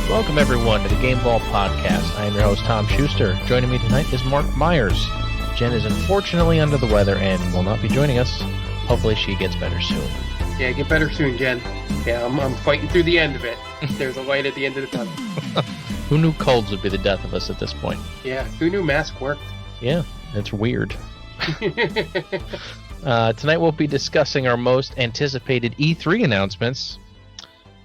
Welcome, everyone, to the Game Ball Podcast. I am your host, Tom Schuster. Joining me tonight is Mark Myers. Jen is unfortunately under the weather and will not be joining us. Hopefully she gets better soon. Yeah, get better soon, Jen. Yeah, I'm fighting through the end of it. There's a light at the end of the tunnel. Who knew colds would be the death of us at this point? Yeah, who knew mask worked? Yeah, it's weird. Tonight we'll be discussing our most anticipated E3 announcements,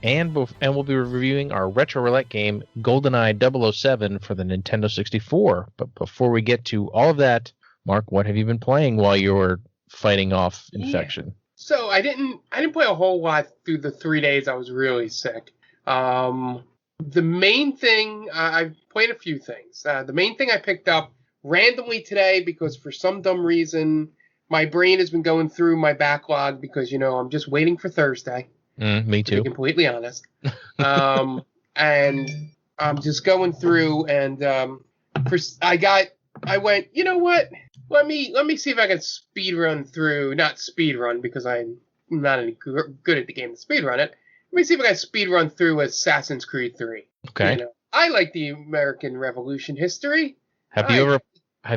and we'll be reviewing our Retro Roulette game, Goldeneye 007 for the Nintendo 64. But before we get to all of that, Mark, what have you been playing while you're fighting off infection? Yeah. So I didn't play a whole lot through the 3 days I was really sick. The main thing, I've played a few things. The main thing I picked up randomly today because for some dumb reason my brain has been going through my backlog because, I'm just waiting for Thursday. Me too. To be completely honest. And I'm just going through and I went, you know what? Let me see if I can speed run through, not speed run because I'm not any good at the game to speed run it. Let me see if I can speed run through Assassin's Creed 3. Okay. I like the American Revolution history. Have you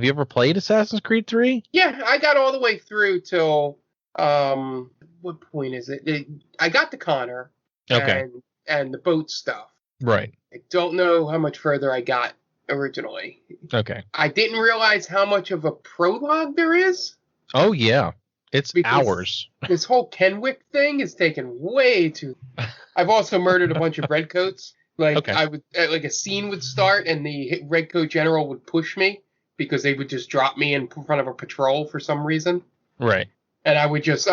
ever played Assassin's Creed 3? Yeah, I got all the way through till what point is it? I got to Connor. Okay. And the boat stuff. Right. I don't know how much further I got originally. Okay. I didn't realize how much of a prologue there is. Oh yeah, it's Because hours. This whole Kenwick thing is taken way too. I've also murdered a bunch of redcoats. I would a scene would start and the redcoat general would push me because they would just drop me in front of a patrol for some reason. Right. And I would just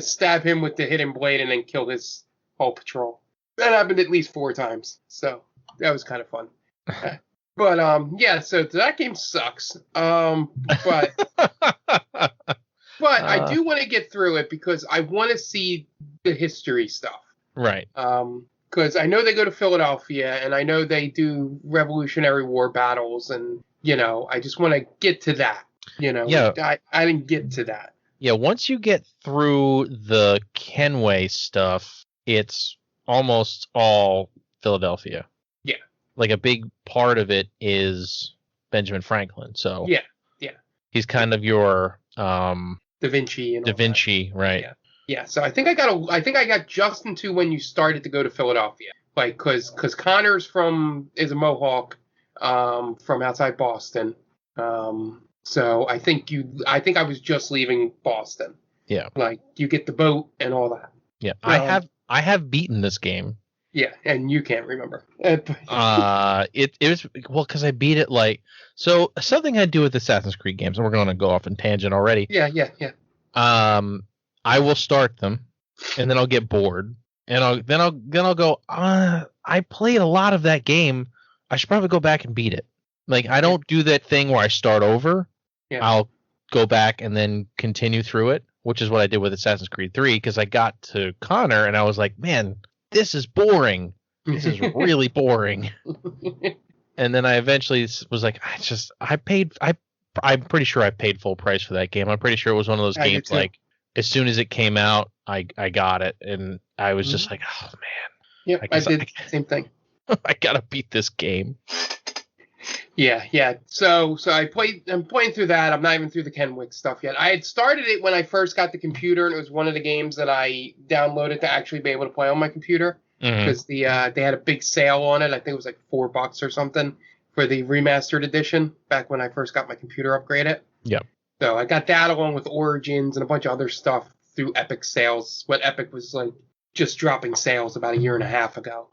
stab him with the hidden blade and then kill his whole patrol. That happened at least 4 times. So that was kind of fun. But yeah, so that game sucks. But I do want to get through it because I want to see the history stuff. Right. Because I know they go to Philadelphia and I know they do Revolutionary War battles and I just want to get to that. Yeah. I didn't get to that. Yeah, once you get through the Kenway stuff, it's almost all Philadelphia. Yeah. Like a big part of it is Benjamin Franklin. So yeah. He's kind of your Da Vinci and Da Vinci, right? Yeah. So I think I got just into when you started to go to Philadelphia, because Connor's is a Mohawk, from outside Boston. So I think I was just leaving Boston. Yeah. You get the boat and all that. Yeah. I have beaten this game. Yeah, and you can't remember. It was because I beat it so something I do with Assassin's Creed games, and we're going to go off in tangent already. Yeah. I will start them, and then I'll get bored, and I'll go. I played a lot of that game. I should probably go back and beat it. I don't do that thing where I start over. Yeah. I'll go back and then continue through it, which is what I did with Assassin's Creed 3, because I got to Connor and I was like, man, this is boring. This is really boring. And then I eventually was like, I'm pretty sure I paid full price for that game. I'm pretty sure it was one of those games as soon as it came out, I got it. And I was just like, oh man. Yeah, I did the same thing. I gotta beat this game. Yeah. So I'm playing through that. I'm not even through the Kenwick stuff yet. I had started it when I first got the computer, and it was one of the games that I downloaded to actually be able to play on my computer because they had a big sale on it. I think it was like $4 or something for the remastered edition back when I first got my computer upgraded. Yep. So I got that along with Origins and a bunch of other stuff through Epic sales. What Epic was just dropping sales about 1.5 years ago.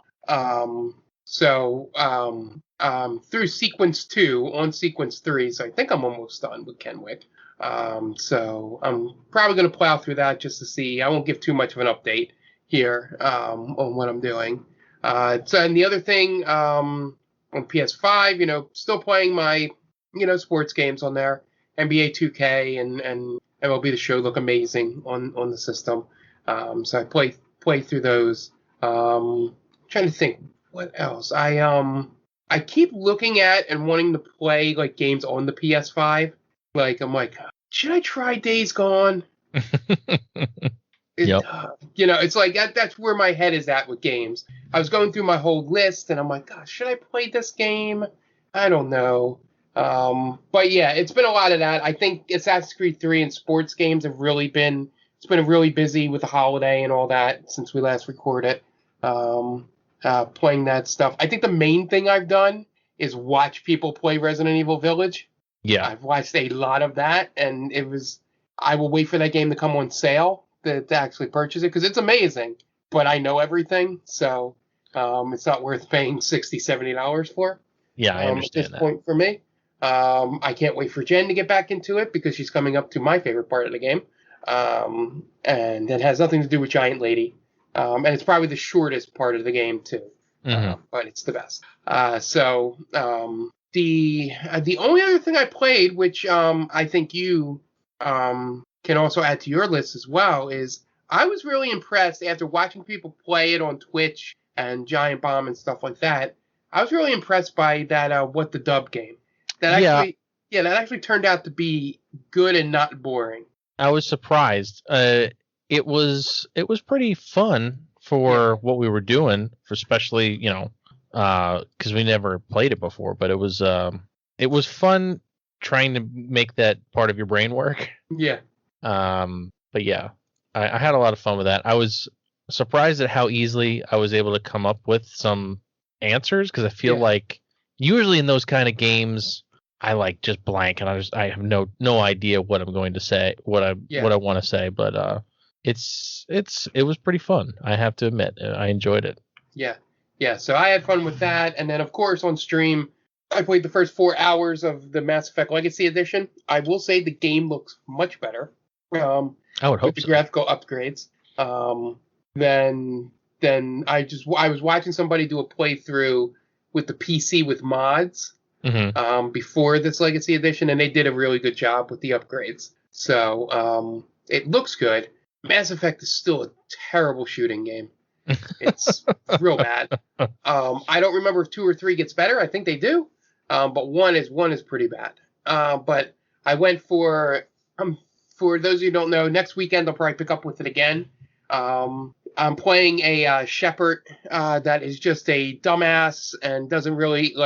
Through Sequence 2 on Sequence 3, so I think I'm almost done with Kenwick. So I'm probably going to plow through that just to see. I won't give too much of an update here on what I'm doing. And the other thing on PS5, still playing my sports games on there. NBA 2K and MLB The Show look amazing on the system. So I play through those. Trying to think what else. I keep looking at and wanting to play games on the PS5. I'm like, should I try Days Gone? Yep. It's like that's where my head is at with games. I was going through my whole list, and I'm like, gosh, should I play this game? I don't know. But yeah, it's been a lot of that. I think Assassin's Creed 3 and sports games have really been, it's been really busy with the holiday and all that since we last recorded. Playing that stuff. I think the main thing I've done is watch people play Resident Evil Village. Yeah. I've watched a lot of that, and I will wait for that game to come on sale to actually purchase it, because it's amazing, but I know everything, so it's not worth paying $60, $70 for. Yeah, I understand at this point for me. I can't wait for Jen to get back into it, because she's coming up to my favorite part of the game, and it has nothing to do with Giant Lady, and it's probably the shortest part of the game too, but it's the best. The only other thing I played, which I think you can also add to your list as well, is I was really impressed after watching people play it on Twitch and Giant Bomb and stuff like that. I was really impressed by that What the Dub game. That actually turned out to be good and not boring. I was surprised. It was pretty fun for what we were doing, for especially, because we never played it before, but it was fun trying to make that part of your brain work. Yeah. But yeah, I had a lot of fun with that. I was surprised at how easily I was able to come up with some answers, because I feel like usually in those kind of games I like just blank and I have no idea what I'm going to say, what I want to say, but it was pretty fun. I have to admit, I enjoyed it. Yeah, so I had fun with that, and then of course on stream I played the first 4 hours of the Mass Effect Legacy Edition. I will say the game looks much better. I would hope with the so. graphical upgrades. Then I was watching somebody do a playthrough with the PC with mods before this Legacy Edition, and they did a really good job with the upgrades. So it looks good. Mass Effect is still a terrible shooting game. It's real bad. I don't remember if 2 or 3 gets better. I think they do. But one is pretty bad. But I went for those of you who don't know, next weekend I'll probably pick up with it again. I'm playing a Shepherd that is just a dumbass and doesn't really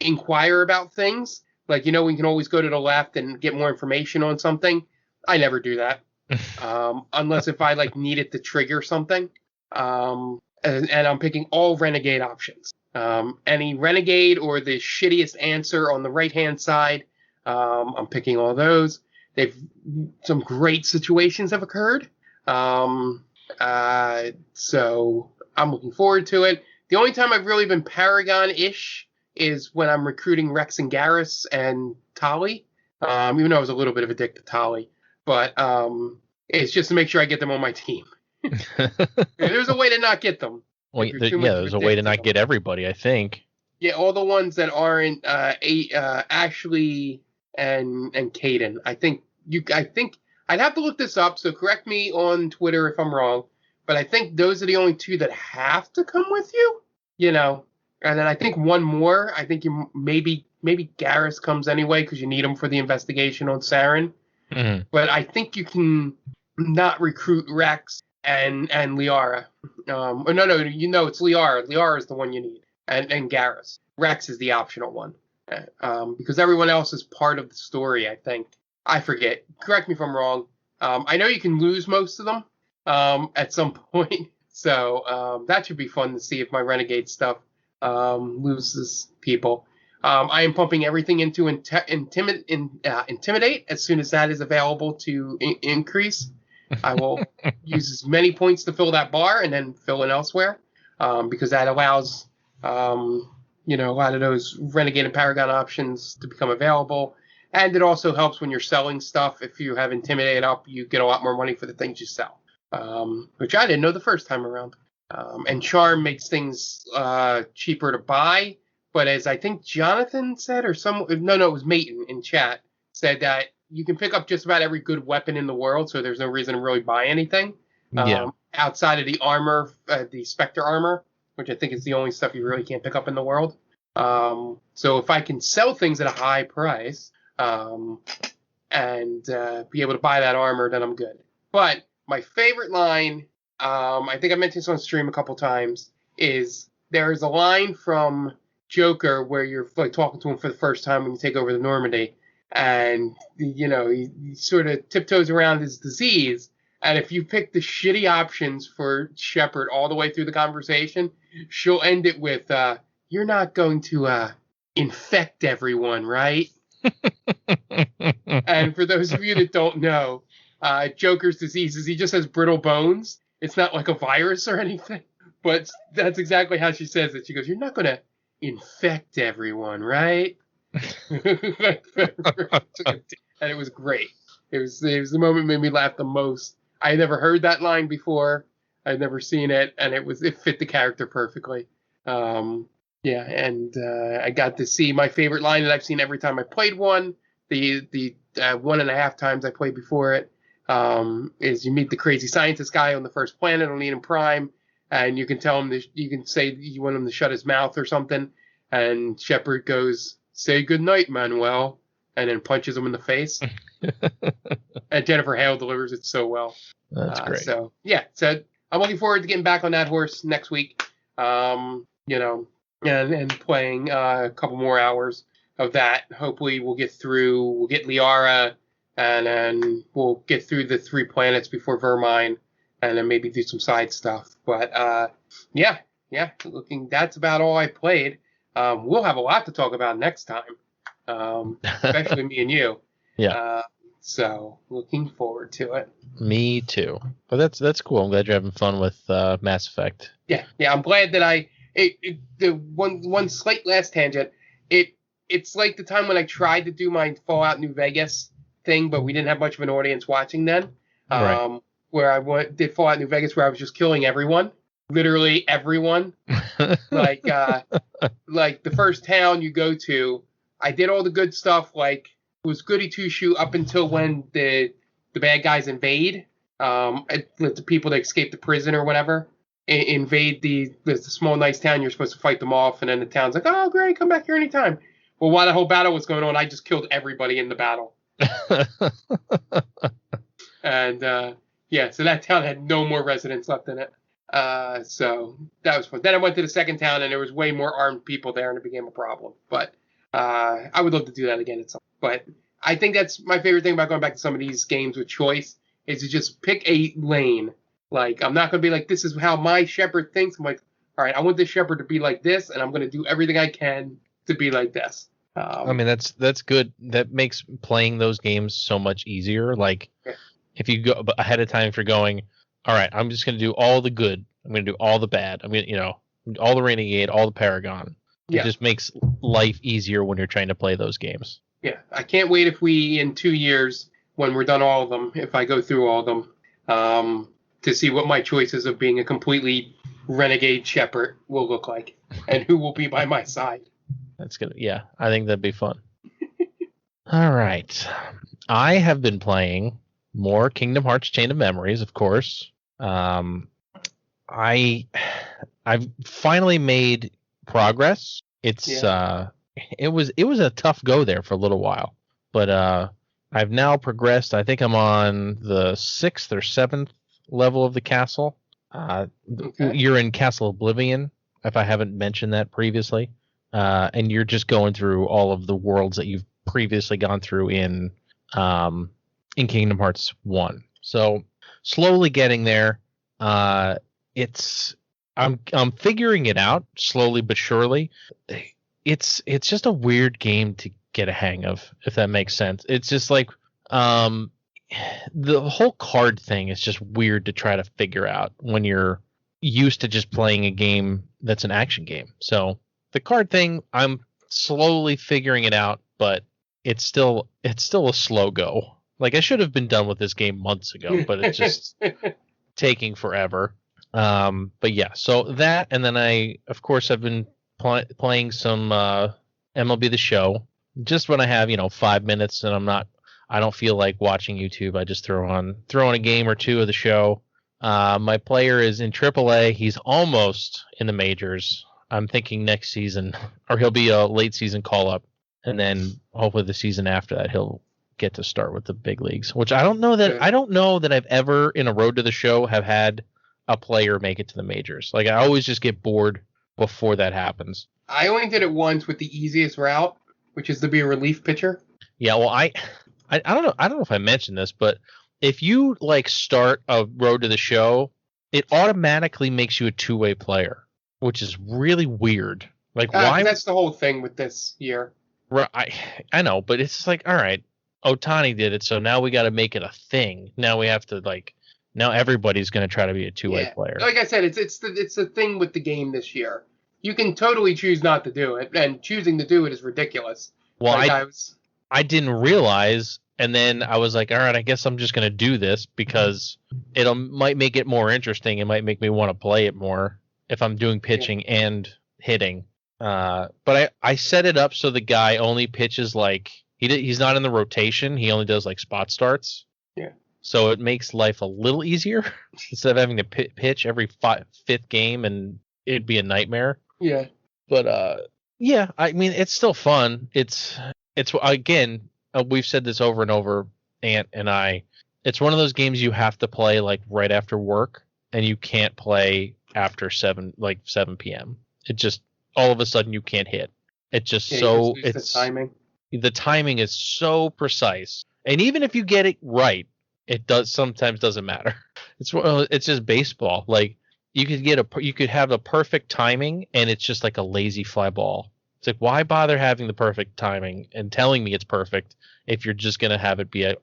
inquire about things. We can always go to the left and get more information on something. I never do that. Unless if I needed to trigger something. And I'm picking all Renegade options. Any Renegade or the shittiest answer on the right-hand side, I'm picking all those. Some great situations have occurred. So I'm looking forward to it. The only time I've really been Paragon-ish is when I'm recruiting Rex and Garrus and Tali. Even though I was a little bit of a dick to Tali. But it's just to make sure I get them on my team. There's a way to not get them. Well, there's a way to not get everybody, I think. Yeah, all the ones that aren't Ashley and Caden. I think I'd have to look this up, so correct me on Twitter if I'm wrong. But I think those are the only 2 that have to come with you. And then I think one more. I think you maybe Garrus comes anyway because you need him for the investigation on Saren. Mm-hmm. But I think you can not recruit Rex and Liara. No, it's Liara. Liara is the one you need, and Garrus. Rex is the optional one, because everyone else is part of the story. I think. I forget. Correct me if I'm wrong. I know you can lose most of them at some point, so that should be fun to see if my Renegade stuff loses people. I am pumping everything into Intimidate as soon as that is available to increase. I will use as many points to fill that bar and then fill in elsewhere, because that allows a lot of those Renegade and Paragon options to become available. And it also helps when you're selling stuff. If you have Intimidate up, you get a lot more money for the things you sell, which I didn't know the first time around. And Charm makes things cheaper to buy. But as I think Jonathan said, it was Mayton in chat, said that you can pick up just about every good weapon in the world, so there's no reason to really buy anything. Outside of the armor, the Spectre armor, which I think is the only stuff you really can't pick up in the world. So if I can sell things at a high price and be able to buy that armor, then I'm good. But my favorite line, I think I mentioned this on stream a couple times, is there's a line from Joker where you're like talking to him for the first time when you take over the Normandy, and he sort of tiptoes around his disease. And if you pick the shitty options for Shepard all the way through the conversation, she'll end it with, "You're not going to infect everyone, right?" And for those of you that don't know, Joker's disease is he just has brittle bones. It's not like a virus or anything, but that's exactly how she says it. She goes, "You're not going to infect everyone, right?" And it was great. It was the moment that made me laugh the most. I had never heard that line before. I'd never seen it, and it fit the character perfectly. I got to see my favorite line that I've seen every time I played one. The 1.5 times I played before it is you meet the crazy scientist guy on the first planet on Eden Prime, and you can tell him you can say you want him to shut his mouth or something, and Shepard goes, "Say goodnight, Manuel," and then punches him in the face. And Jennifer Hale delivers it so well. That's great. So I'm looking forward to getting back on that horse next week. And playing a couple more hours of that. Hopefully we'll get Liara, and then we'll get through the 3 planets before Vermine, and then maybe do some side stuff. But that's about all I played. We'll have a lot to talk about next time, especially me and you. Yeah. So looking forward to it. Me too. But that's cool. I'm glad you're having fun with Mass Effect. Yeah. I'm glad that the one slight last tangent. It's like the time when I tried to do my Fallout New Vegas thing, but we didn't have much of an audience watching then. Right. Where I did Fallout New Vegas, where I was just killing everyone, literally everyone. like the first town you go to, I did all the good stuff. Like it was goody two shoe up until when the bad guys invade. The people that escape the prison or whatever invade the small nice town. You're supposed to fight them off, and then the town's like, "Oh great, come back here anytime." Well, while the whole battle was going on, I just killed everybody in the battle. And so that town had no more residents left in it. So that was fun. Then I went to the second town, and there was way more armed people there, and it became a problem. But I would love to do that again at some point. But I think that's my favorite thing about going back to some of these games with choice is to just pick a lane. Like, I'm not going to be like, this is how my Shepard thinks. I'm like, all right, I want this Shepard to be like this, and I'm going to do everything I can to be like this. I mean, that's good. That makes playing those games so much easier. Like, if you go ahead of time, if you're going, all right, I'm just going to do all the good. I'm going to do all the bad. I'm going to, all the Renegade, all the Paragon. It just makes life easier when you're trying to play those games. Yeah, I can't wait if we, in 2 years, when we're done all of them, if I go through all of them, to see what my choices of being a completely renegade Shepard will look like and who will be by my side. That's good. Yeah, I think that'd be fun. All right. I have been playing more Kingdom Hearts Chain of Memories, of course. I've finally made progress. It was a tough go there for a little while, but I've now progressed. I think I'm on the 6th or 7th level of the castle. You're in Castle Oblivion, if I haven't mentioned that previously, and you're just going through all of the worlds that you've previously gone through in Kingdom Hearts 1. So slowly getting there. I'm figuring it out slowly but surely. It's just a weird game to get a hang of, if that makes sense. It's just like the whole card thing is just weird to try to figure out when you're used to just playing a game that's an action game. So the card thing, I'm slowly figuring it out, but it's still a slow go. Like, I should have been done with this game months ago, but it's just taking forever. But yeah, so that, and then I, of course, I've been playing some MLB The Show. Just when I have 5 minutes and I don't feel like watching YouTube, I just throw on a game or two of the show. My player is in AAA. He's almost in the majors. I'm thinking next season, or he'll be a late season call up, and then hopefully the season after that he'll get to start with the big leagues. Which I don't know that I've ever in a Road to the Show have had a player make it to the majors. Like I always just get bored before that happens. I only did it once with the easiest route, which is to be a relief pitcher. Yeah, well, I don't know. I don't know if I mentioned this, but if you like start a road to the show, it automatically makes you a two-way player, which is really weird. Like why? That's the whole thing with this year. I know, but it's just like, all right, Ohtani did it, so now we got to make it a thing. Now we have to like, now everybody's going to try to be a two-way player. Like I said, it's the thing with the game this year. You can totally choose not to do it, and choosing to do it is ridiculous. Well, like I didn't realize, and then I was like, all right, I guess I'm just going to do this because it might make it more interesting. It might make me want to play it more if I'm doing pitching and hitting. But I set it up so the guy only pitches like he's not in the rotation. He only does like spot starts. Yeah. So it makes life a little easier instead of having to pitch every fifth game, and it'd be a nightmare. Yeah. But yeah, I mean it's still fun. It's again, we've said this over and over, Ant and I. It's one of those games you have to play like right after work, and you can't play after 7 p.m. It just all of a sudden you can't hit. It's just it's the timing. The timing is so precise, and even if you get it right, it sometimes doesn't matter. It's just baseball. Like you could have a perfect timing, and it's just like a lazy fly ball. It's like, why bother having the perfect timing and telling me it's perfect if you're just gonna have it be a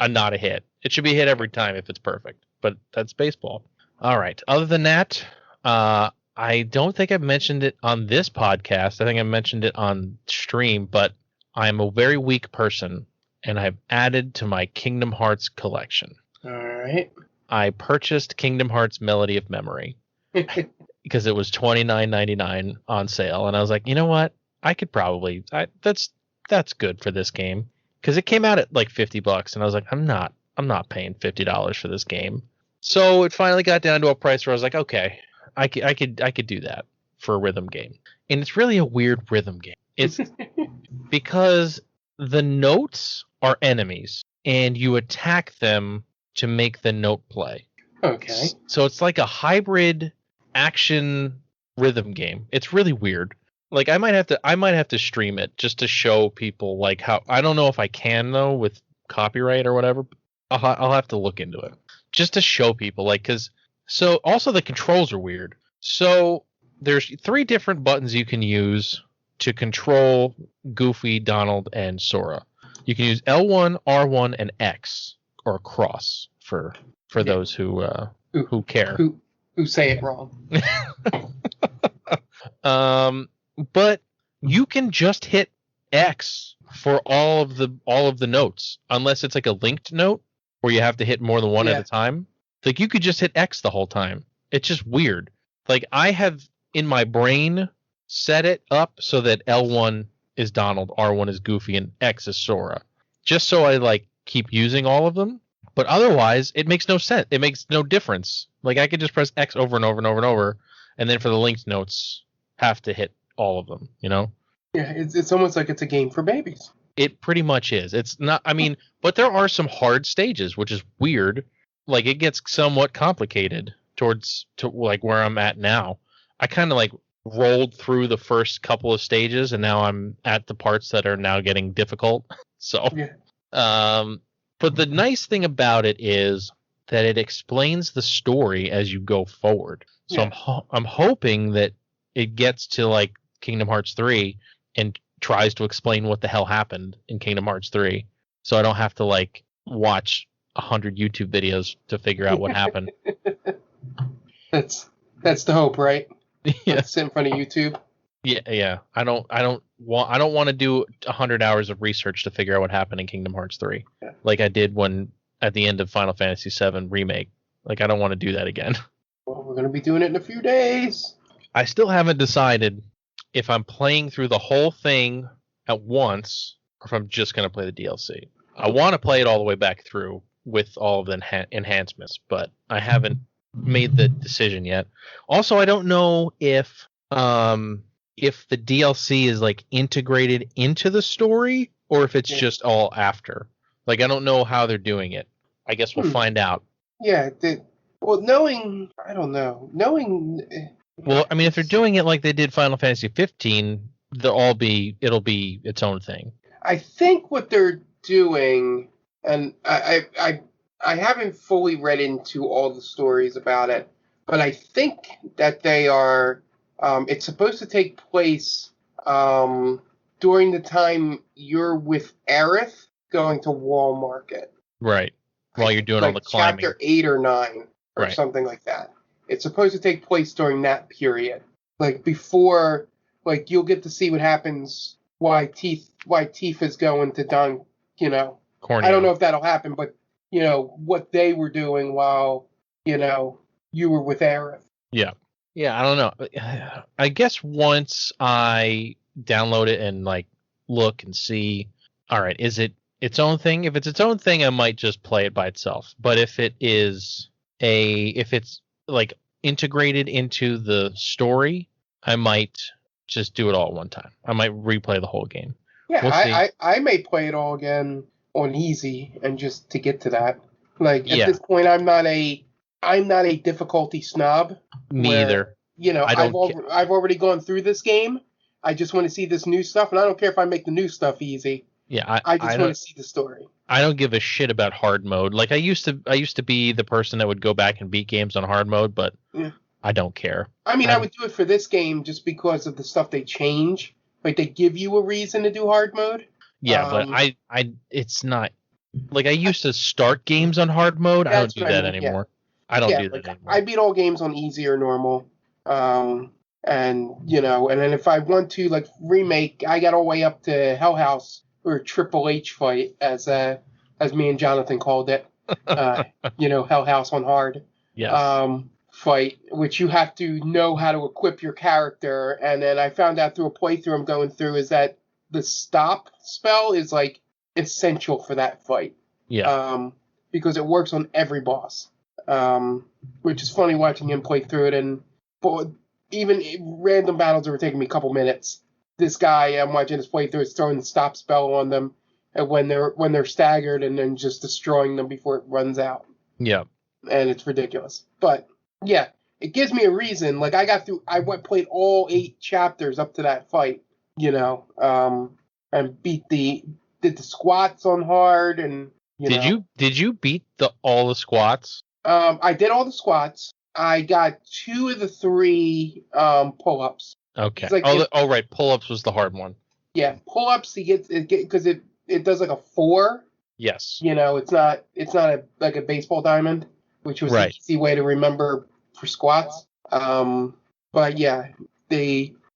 not a hit? It should be a hit every time if it's perfect. But that's baseball. All right. Other than that, I don't think I've mentioned it on this podcast. I think I mentioned it on stream, but I'm a very weak person, and I've added to my Kingdom Hearts collection. All right. I purchased Kingdom Hearts Melody of Memory because it was $29.99 on sale, and I was like, you know what? I could probably that's good for this game because it came out at like $50, and I was like, I'm not paying $50 for this game. So it finally got down to a price where I was like, okay, I could do that for a rhythm game, and it's really a weird rhythm game. It's because the notes are enemies, and you attack them to make the note play. Okay. So it's like a hybrid action rhythm game. It's really weird. Like I might have to stream it just to show people like how. I don't know if I can though with copyright or whatever. I'll have to look into it just to show people like because so also the controls are weird. So there's 3 different buttons you can use to control Goofy, Donald, and Sora. You can use L1, R1, and X or cross for those who care. Who say it wrong. But you can just hit X for all of the notes, unless it's like a linked note where you have to hit more than one at a time. Like you could just hit X the whole time. It's just weird. Like I have in my brain set it up so that L1 is Donald, R1 is Goofy, and X is Sora. Just so I like keep using all of them. But otherwise, it makes no sense. It makes no difference. Like I could just press X over and over and over and over, and then for the linked notes, have to hit all of them. You know? Yeah, it's almost like it's a game for babies. It pretty much is. It's not. I mean, but there are some hard stages, which is weird. Like it gets somewhat complicated to like where I'm at now. I kind of like rolled through the first couple of stages, and now I'm at the parts that are now getting difficult. So, but the nice thing about it is that it explains the story as you go forward. So I'm hoping that it gets to like Kingdom Hearts 3 and tries to explain what the hell happened in Kingdom Hearts 3, so I don't have to like watch 100 YouTube videos to figure out what happened. That's the hope, right? Yeah. Sit in front of YouTube. Yeah. I don't want to do 100 hours of research to figure out what happened in Kingdom Hearts 3, like I did at the end of Final Fantasy VII Remake. Like I don't want to do that again. Well, we're gonna be doing it in a few days. I still haven't decided if I'm playing through the whole thing at once or if I'm just gonna play the DLC. I want to play it all the way back through with all of the enhancements, but I haven't made the decision yet. Also, I don't know if the DLC is like integrated into the story or if it's just all after. Like I don't know how they're doing it. I guess we'll find out. Yeah, Well, knowing, I don't know, knowing. Well, I mean, if they're doing it like they did Final Fantasy 15, it'll be its own thing. I think what they're doing, and I haven't fully read into all the stories about it, but I think that they are. It's supposed to take place during the time you're with Aerith going to Wall Market. Right. While you're doing all the climbing. Chapter 8 or 9 or right. something like that. It's supposed to take place during that period. Like before, like you'll get to see what happens, why Tifa's going to Don, Corneo. I don't know if that'll happen, but, what they were doing while, you were with Aerith. Yeah. Yeah, I don't know. I guess once I download it and like look and see, all right, is it its own thing? If it's its own thing, I might just play it by itself. But if it's like integrated into the story, I might just do it all at one time. I might replay the whole game. Yeah, I may play it all again on easy and just to get to that. Like at this point, I'm not a difficulty snob. Me either. I've already gone through this game. I just want to see this new stuff, and I don't care if I make the new stuff easy. Yeah, I just want to see the story. I don't give a shit about hard mode. Like I used to be the person that would go back and beat games on hard mode, but I don't care. I mean, I would do it for this game just because of the stuff they change. Like they give you a reason to do hard mode. Yeah, but it's not like I used to start games on hard mode. I don't do that anymore. Yeah. I don't do that anymore. I beat all games on easy or normal. And then if I want to like remake, I got all the way up to Hell House or Triple H fight as me and Jonathan called it. Hell House on hard. Yes. Fight, which you have to know how to equip your character, and then I found out through a playthrough I'm going through is that the stop spell is like essential for that fight. Yeah. Because it works on every boss. Which is funny watching him play through it, but even random battles that were taking me a couple minutes. This guy I'm watching his playthrough is throwing the stop spell on them, and when they're staggered, and then just destroying them before it runs out. Yeah. And it's ridiculous, but. Yeah, it gives me a reason. Like played all 8 chapters up to that fight, and did the squats on hard, and Did you beat all the squats? I did all the squats. I got 2 of the 3 pull-ups. Okay. Right, pull-ups was the hard one. Yeah, pull-ups because it does like a 4. Yes. It's not like a baseball diamond, which was the easy way to remember for squats. But yeah,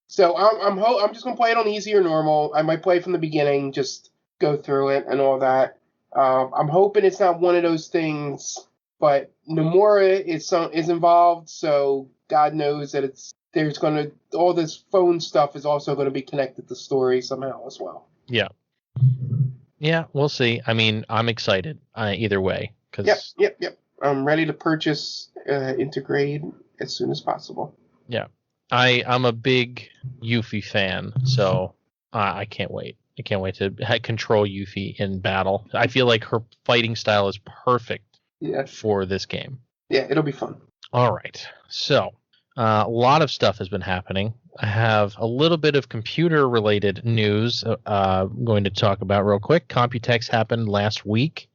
so I'm just gonna play it on easy or normal. I might play from the beginning, just go through it and all that. I'm hoping it's not one of those things, but Nomura is involved, so God knows that all this phone stuff is also gonna be connected to story somehow as well. Yeah. Yeah, we'll see. I mean, I'm excited either way. Yep. I'm ready to purchase Integrate as soon as possible. Yeah. I'm a big Yuffie fan, so I can't wait. I can't wait to control Yuffie in battle. I feel like her fighting style is perfect for this game. Yeah, it'll be fun. All right. So, a lot of stuff has been happening. I have a little bit of computer-related news I'm going to talk about real quick. Computex happened last week.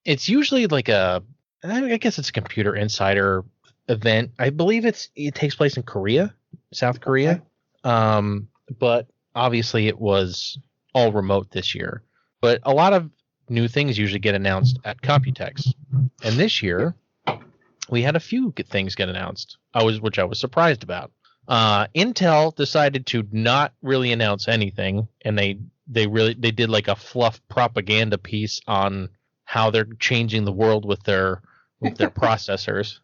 It's usually like I guess it's a Computer Insider event. I believe it takes place in Korea, South Korea. Okay. But obviously it was all remote this year. But a lot of new things usually get announced at Computex. And this year we had a few things get announced, which I was surprised about. Intel decided to not really announce anything, and they did like a fluff propaganda piece on how they're changing the world with their processors.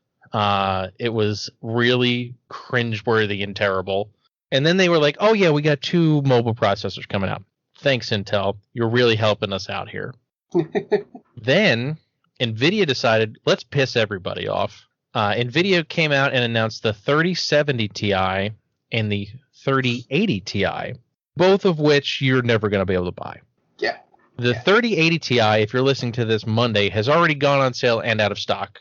It was really cringeworthy and terrible. And then they were like, "Oh yeah, we got 2 mobile processors coming out. Thanks, Intel. You're really helping us out here." Then NVIDIA decided, let's piss everybody off. NVIDIA came out and announced the 3070 Ti and the 3080 Ti, both of which you're never going to be able to buy. Yeah. The 3080 Ti, if you're listening to this Monday, has already gone on sale and out of stock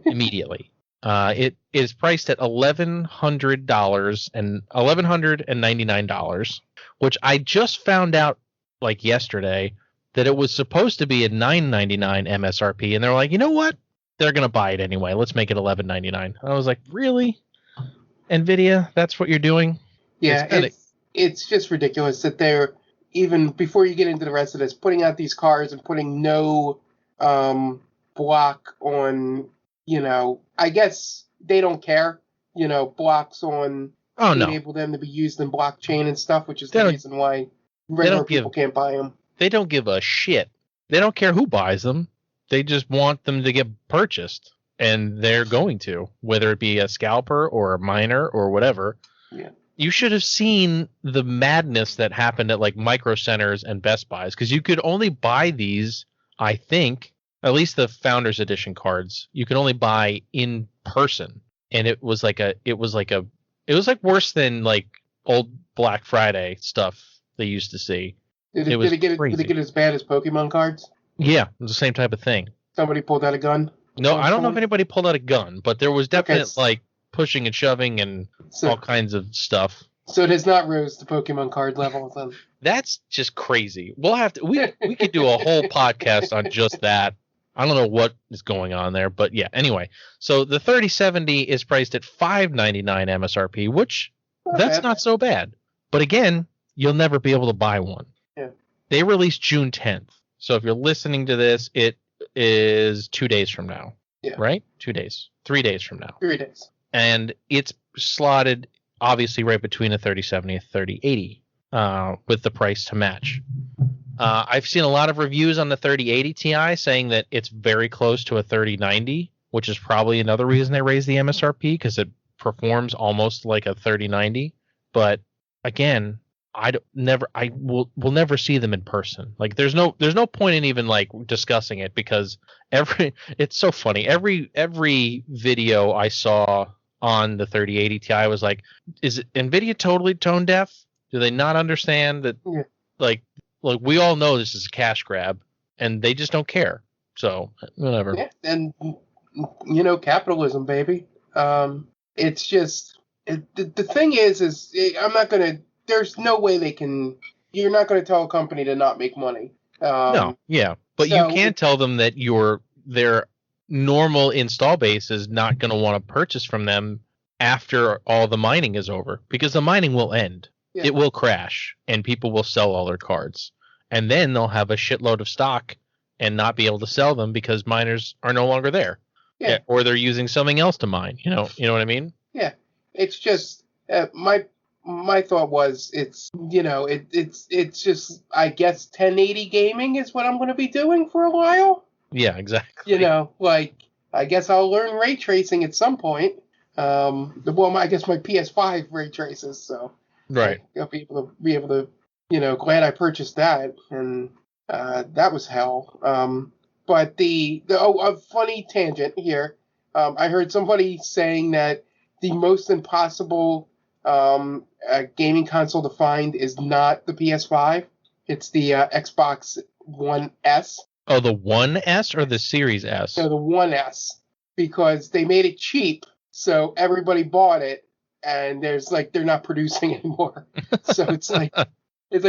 immediately. It is priced at $1,100 and $1,199, which I just found out like yesterday that it was supposed to be a $999 MSRP, and they're like, you know what? They're gonna buy it anyway. Let's make it $1,199. I was like, really? NVIDIA, that's what you're doing? Yeah, it's just ridiculous that they're, even before you get into the rest of this, putting out these cars and putting no block on, I guess they don't care, blocks on being able them to be used in blockchain and stuff, which is the reason why regular people can't buy them. They don't give a shit. They don't care who buys them. They just want them to get purchased, and they're going to, whether it be a scalper or a miner or whatever. Yeah. You should have seen the madness that happened at like Micro Centers and Best Buys, because you could only buy these, I think, at least the Founders Edition cards, you could only buy in person, and it was like worse than like old Black Friday stuff they used to see. Did it get as bad as Pokemon cards? Yeah, it was the same type of thing. Somebody pulled out a gun? No, I don't know if anybody pulled out a gun, but there was definite like pushing and shoving and all kinds of stuff. So it has not rose to Pokemon card level then. That's just crazy. We'll have to we could do a whole podcast on just that. I don't know what is going on there, but yeah. Anyway, so the 3070 is priced at $599 MSRP, which that's not so bad. But again, you'll never be able to buy one. Yeah. They released June 10th. So if you're listening to this, it is 2 days from now. Yeah. Right? 2 days. 3 days from now. 3 days. And it's slotted obviously right between a 3070 and a 3080 with the price to match. I've seen a lot of reviews on the 3080 Ti saying that it's very close to a 3090, which is probably another reason they raised the MSRP, because it performs almost like a 3090. But again, we'll never see them in person. Like there's no point in even like discussing it, because it's so funny. Every video I saw on the 3080 Ti was like, is NVIDIA totally tone deaf? Do they not understand that? Yeah. Like we all know this is a cash grab, and they just don't care. So whatever. Yeah, and capitalism, baby. It's just the thing is I'm not gonna. There's no way you're not gonna tell a company to not make money. No, yeah, but you can tell them that their normal install base is not going to want to purchase from them after all the mining is over, because the mining will end. Yeah. It will crash, and people will sell all their cards, and then they'll have a shitload of stock and not be able to sell them because miners are no longer there. Yeah. Or they're using something else to mine. You know what I mean? Yeah. It's just my thought was it's just, I guess 1080 gaming is what I'm going to be doing for a while. Yeah, exactly. I guess I'll learn ray tracing at some point. I guess my PS5 ray traces, so right. I'll be able to glad I purchased that, and that was hell. But a funny tangent here. I heard somebody saying that the most impossible gaming console to find is not the PS5. It's the Xbox One S. Oh, the One S or the Series S? No, the One S, because they made it cheap, so everybody bought it, and they're not producing anymore. So it's like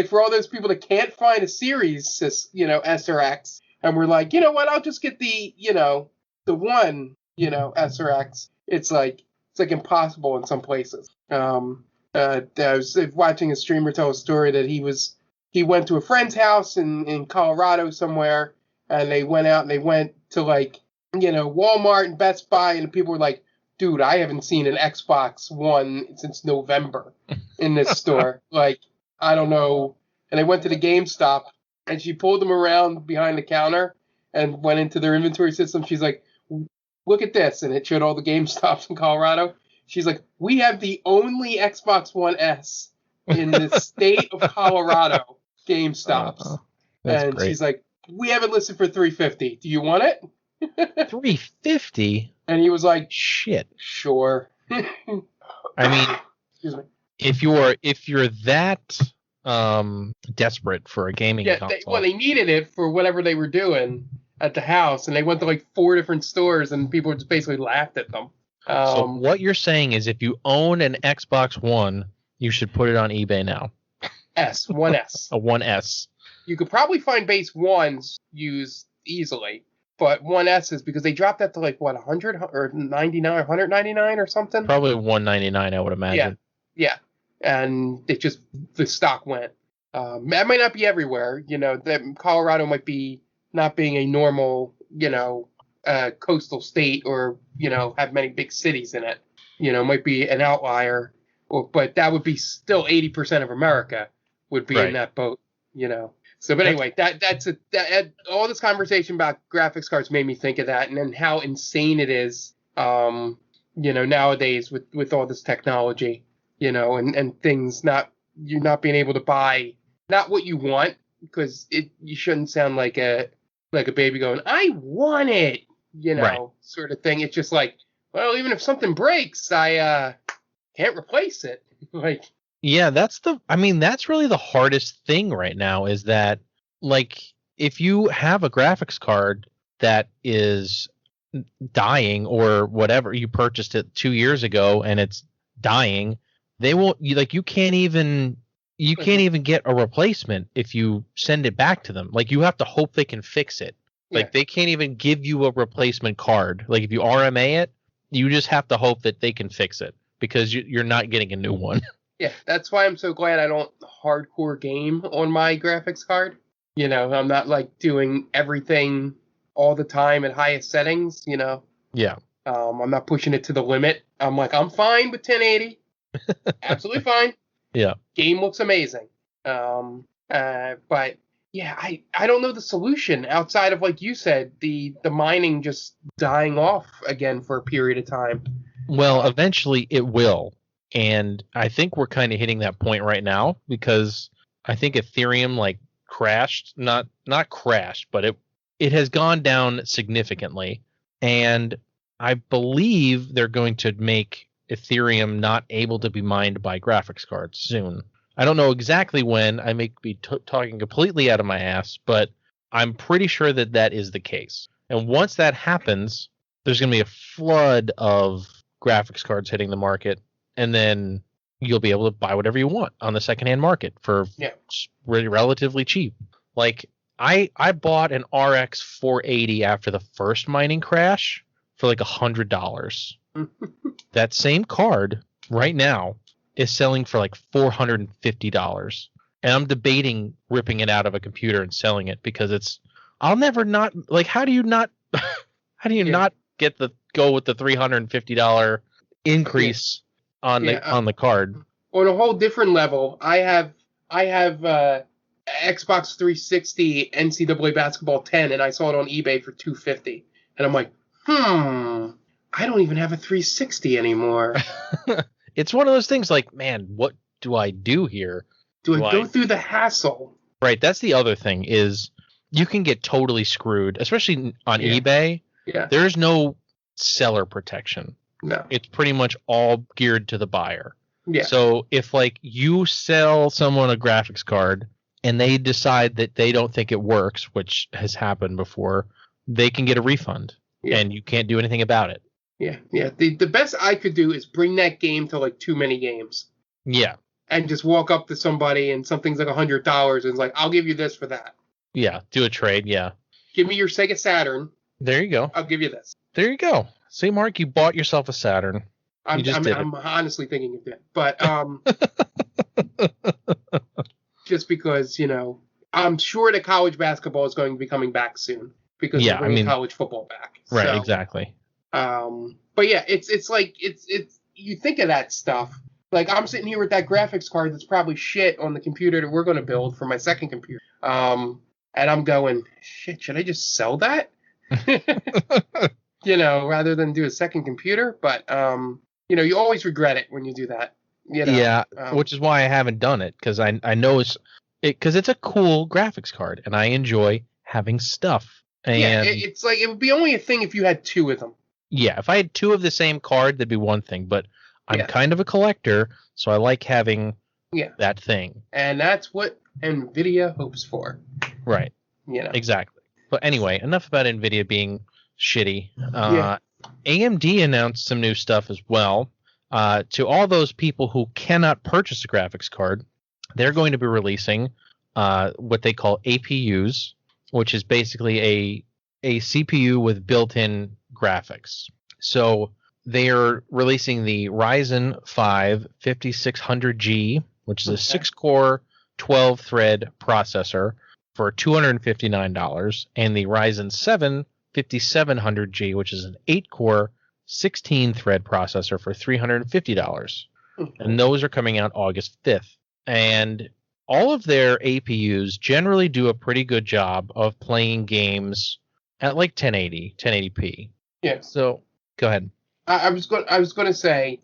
for all those people that can't find a Series, S or X, and we're like, you know what? I'll just get the One, S or X. It's like impossible in some places. I was watching a streamer tell a story that he went to a friend's house in Colorado somewhere, and they went out and they went to Walmart and Best Buy, and people were like, dude, I haven't seen an Xbox One since November in this store. I don't know. And they went to the GameStop, and she pulled them around behind the counter and went into their inventory system. She's like, look at this. And it showed all the GameStops in Colorado. She's like, we have the only Xbox One S in the state of Colorado GameStops. And great. She's like, we have it listed for $350. Do you want it? $350? And he was like, shit. Sure. I mean, excuse me. If you're that desperate for a gaming Yeah, console. they needed it for whatever they were doing at the house, and they went to like 4 different stores, and people just basically laughed at them. So what you're saying is if you own an Xbox One, you should put it on eBay now. One S. A 1S. You could probably find base ones used easily, but 1S is because they dropped that to like what 100 or 99, 199 or something. Probably 199, I would imagine. Yeah, and the stock went. That might not be everywhere. That Colorado might be not being a normal, coastal state or, have many big cities in it. Might be an outlier, but that would be still 80% of America would be in that boat, So, but anyway, that's all this conversation about graphics cards made me think of that, and then how insane it is, nowadays with all this technology, and things you're not being able to buy not what you want, because you shouldn't sound like a baby going, I want it, sort of thing. It's just like, well, even if something breaks, I can't replace it. Yeah, that's really the hardest thing right now is that, like, if you have a graphics card that is dying or whatever, you purchased it 2 years ago and it's dying, they won't, you can't even get a replacement if you send it back to them. Like, you have to hope they can fix it. Like, they can't even give you a replacement card. Like, if you RMA it, you just have to hope that they can fix it because you're not getting a new one. Yeah, that's why I'm so glad I don't hardcore game on my graphics card. I'm not like doing everything all the time at highest settings, Yeah. I'm not pushing it to the limit. I'm like, I'm fine with 1080. Absolutely fine. Yeah. Game looks amazing. But yeah, I don't know the solution outside of, like you said, the mining just dying off again for a period of time. Well, eventually it will. And I think we're kind of hitting that point right now because I think Ethereum crashed, not crashed, but it has gone down significantly. And I believe they're going to make Ethereum not able to be mined by graphics cards soon. I don't know exactly when. I may be talking completely out of my ass, but I'm pretty sure that is the case. And once that happens, there's going to be a flood of graphics cards hitting the market, and then you'll be able to buy whatever you want on the secondhand market for really relatively cheap. Like, I bought an RX 480 after the first mining crash for like $100. That same card right now is selling for like $450. And I'm debating ripping it out of a computer and selling it because I'll never not, like, how do you not go with the $350 increase on the card? On a whole different level, I have Xbox 360 NCAA Basketball 10, and I saw it on eBay for $250, and I'm like, I don't even have a 360 anymore. It's one of those things like, man, what do I do here? Do I go through the hassle? Right, that's the other thing is you can get totally screwed, especially on eBay. Yeah. There's no seller protection. No. It's pretty much all geared to the buyer. Yeah. So if you sell someone a graphics card and they decide that they don't think it works, which has happened before, they can get a refund and you can't do anything about it. Yeah. Yeah. The best I could do is bring that game to like too many games. Yeah. And just walk up to somebody and something's like $100 and it's like, I'll give you this for that. Yeah. Do a trade. Yeah. Give me your Sega Saturn. There you go. I'll give you this. There you go. See, Mark, you bought yourself a Saturn. I'm honestly thinking of that. But just because, I'm sure that college basketball is going to be coming back soon because they're bringing college football back. Right, so, exactly. But yeah, it's like you think of that stuff. Like, I'm sitting here with that graphics card that's probably shit on the computer that we're going to build for my second computer. And I'm going, shit, should I just sell that? Rather than do a second computer. But, you always regret it when you do that. Yeah, which is why I haven't done it, because I know because it's a cool graphics card, and I enjoy having stuff. And it's like, it would be only a thing if you had two of them. Yeah, if I had two of the same card, that'd be one thing, but I'm kind of a collector, so I like having Yeah. that thing. And that's what NVIDIA hopes for. Right. You know. Exactly. But anyway, enough about NVIDIA being shitty. Yeah. AMD announced some new stuff as well. To all those people who cannot purchase a graphics card, they're going to be releasing what they call APUs, which is basically a CPU with built-in graphics. So they are releasing the Ryzen 5 5600G, which is a 6-core, 12-thread processor for $259, and the Ryzen 7 5700G, which is an 8-core, 16-thread processor for $350. And those are coming out August 5th. And all of their APUs generally do a pretty good job of playing games at like 1080p. Yeah. So go ahead. I was going to say,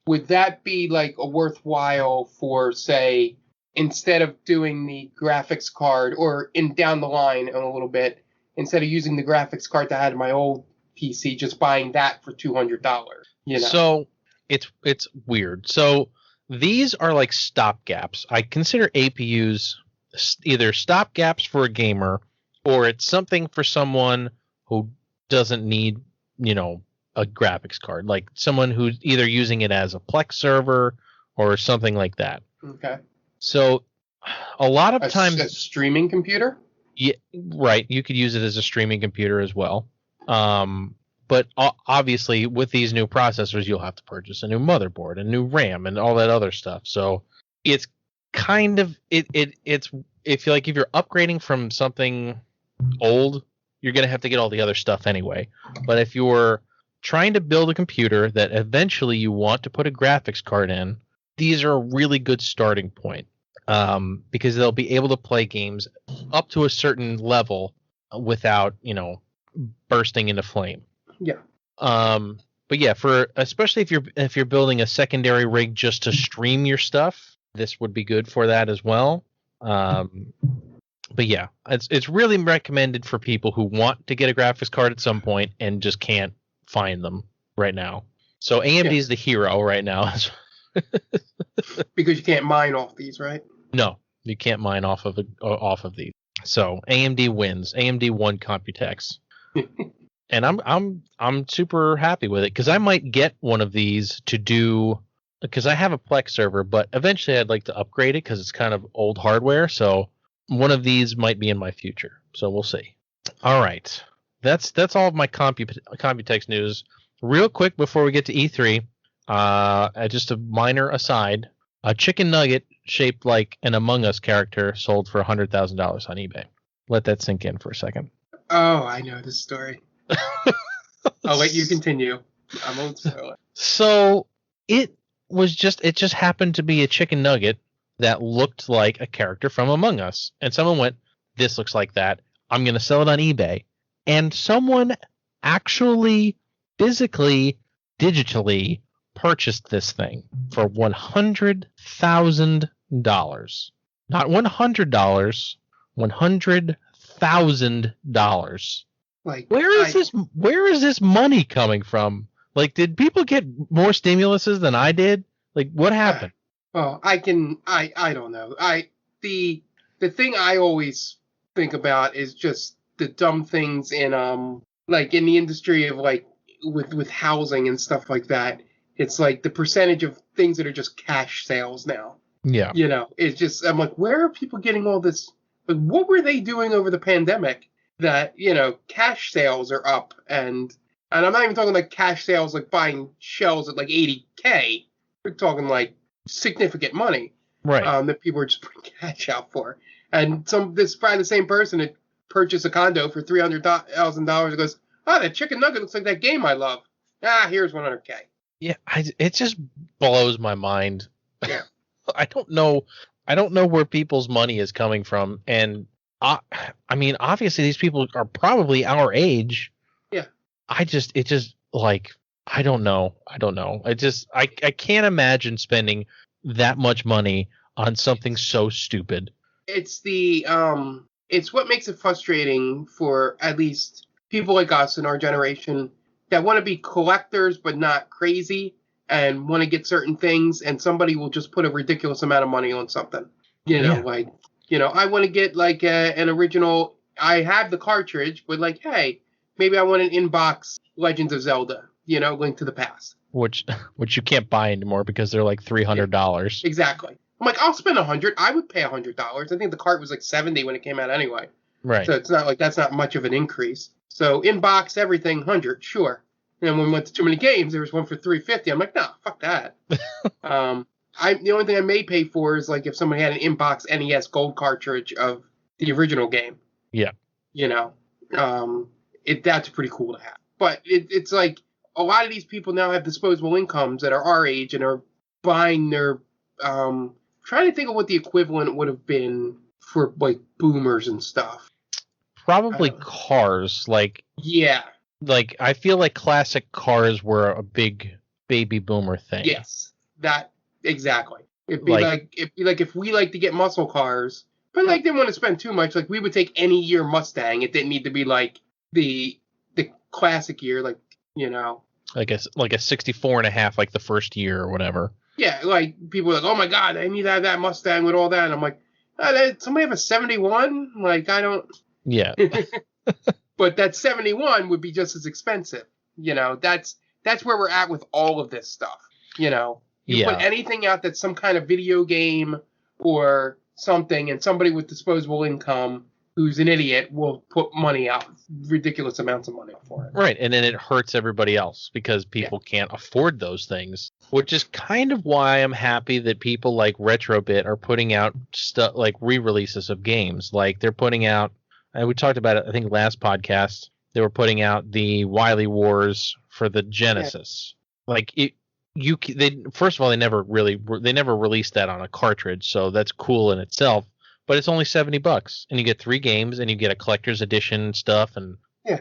would that be like a worthwhile for, say, instead of doing the graphics card, or down the line in a little bit, instead of using the graphics card that I had in my old PC, just buying that for $200? You know. So it's weird. So these are like stopgaps. I consider APUs either stopgaps for a gamer, or it's something for someone who doesn't need, a graphics card, like someone who's either using it as a Plex server or something like that. Okay. So a lot of times a streaming computer? Yeah, right. You could use it as a streaming computer as well. But obviously with these new processors, you'll have to purchase a new motherboard, a new RAM, and all that other stuff. So it's kind of it's if you're upgrading from something old, you're going to have to get all the other stuff anyway. But if you're trying to build a computer that eventually you want to put a graphics card in, these are a really good starting point, because they'll be able to play games up to a certain level without, bursting into flame. Yeah. But yeah, especially if you're building a secondary rig just to stream your stuff, this would be good for that as well. But yeah, it's really recommended for people who want to get a graphics card at some point and just can't find them right now. So AMD is the hero right now. Because you can't mine off these, right? No, you can't mine off of these. So AMD wins. AMD won Computex. And I'm super happy with it, because I might get one of these to do, because I have a Plex server, but eventually I'd like to upgrade it because it's kind of old hardware. So one of these might be in my future. So we'll see. All right. That's all of my Computex news. Real quick before we get to E3, just a minor aside, a chicken nugget shaped like an Among Us character sold for $100,000 on eBay. Let that sink in for a second. Oh, I know this story. I'll let you continue. I won't spoil it. So it just happened to be a chicken nugget that looked like a character from Among Us. And someone went, this looks like that. I'm going to sell it on eBay. And someone actually physically, digitally purchased this thing for $100,000. Not $100, $100,000. Like, where is this money coming from? Like, did people get more stimuluses than I did? Like, what happened? Well, I don't know. The thing I always think about is just the dumb things in like in the industry of like with housing and stuff like that. It's like the percentage of things that are just cash sales now. Yeah. It's just, I'm like, where are people getting all this? Like, what were they doing over the pandemic that, cash sales are up? And I'm not even talking like cash sales, like buying shells at like $80K. We're talking like significant money. Right. That people are just putting cash out for. And this is probably the same person that purchased a condo for $300,000 and goes, oh, that chicken nugget looks like that game I love. Here's $100K. Yeah, it just blows my mind. Yeah. I don't know where people's money is coming from, and I mean, obviously these people are probably our age. Yeah. I don't know. I can't imagine spending that much money on something so stupid. It's it's what makes it frustrating for at least people like us in our generation that want to be collectors but not crazy. and want to get certain things, and somebody will just put a ridiculous amount of money on something. I want to get like an original. I have the cartridge, but like, hey, maybe I want an in-box Legends of Zelda, Link to the Past. Which you can't buy anymore because they're like $300. Exactly. I'm like, I'll spend $100. I would pay $100. I think the cart was like $70 when it came out anyway. Right. So it's not like that's not much of an increase. So in-box, everything, 100, sure. And then when we went to too many games, there was one for $350. I'm like, no, fuck that. The only thing I may pay for is like if somebody had an in-box NES gold cartridge of the original game. Yeah. That's pretty cool to have. But it's like a lot of these people now have disposable incomes that are our age and are buying their trying to think of what the equivalent would have been for like boomers and stuff. Probably cars, like yeah. Like I feel like classic cars were a big baby boomer thing. Yes, that exactly. It'd be like if we like to get muscle cars, but like didn't want to spend too much. Like we would take any year Mustang. It didn't need to be like the classic year, like like a 64 and a half, like the first year or whatever. Yeah, like people are like, oh my god, I need to have that Mustang with all that. And I'm like, somebody have a 71? Like I don't. Yeah. But that 71 would be just as expensive. That's where we're at with all of this stuff. You put anything out that's some kind of video game or something, and somebody with disposable income who's an idiot will put money out, ridiculous amounts of money for it. Right, and then it hurts everybody else because people can't afford those things, which is kind of why I'm happy that people like Retrobit are putting out stuff like re-releases of games. Like they're putting out, and we talked about it, I think last podcast, they were putting out the Wily Wars for the Genesis. Yeah. Like first of all, they never released that on a cartridge, so that's cool in itself. But it's only $70, and you get 3 games, and you get a collector's edition stuff, and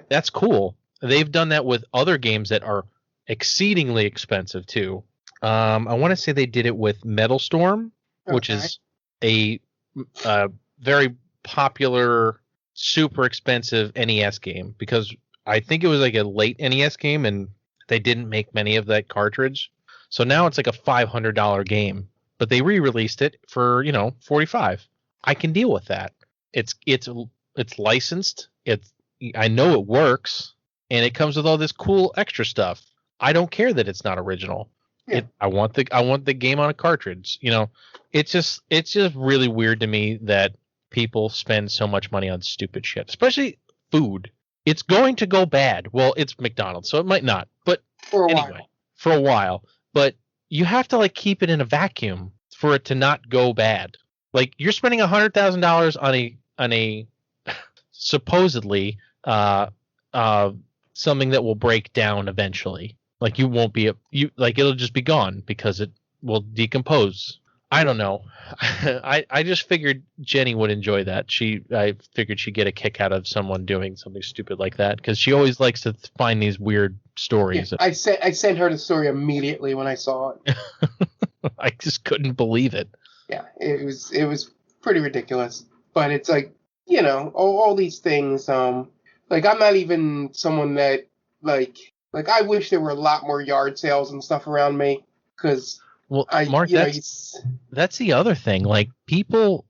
that's cool. They've done that with other games that are exceedingly expensive too. I want to say they did it with Metal Storm, which is a very popular, super expensive NES game, because I think it was like a late NES game, and they didn't make many of that cartridge. So now it's like a $500 game, but they re-released it for $45. I can deal with that. It's licensed. I know it works, and it comes with all this cool extra stuff. I don't care that it's not original. Yeah. I want the game on a cartridge. It's just really weird to me that people spend so much money on stupid shit, especially food. It's going to go bad. Well, it's McDonald's, so it might not. But for a while. But you have to like keep it in a vacuum for it to not go bad. Like you're spending $100,000 on a supposedly something that will break down eventually. Like you won't be it'll just be gone because it will decompose. I don't know. I just figured Jenny would enjoy that. I figured she'd get a kick out of someone doing something stupid like that because she always likes to find these weird stories. Yeah, I sent her the story immediately when I saw it. I just couldn't believe it. Yeah, it was pretty ridiculous. But it's like, all these things. Like I'm not even someone that like I wish there were a lot more yard sales and stuff around me because. Well, Mark, that's the other thing. Like people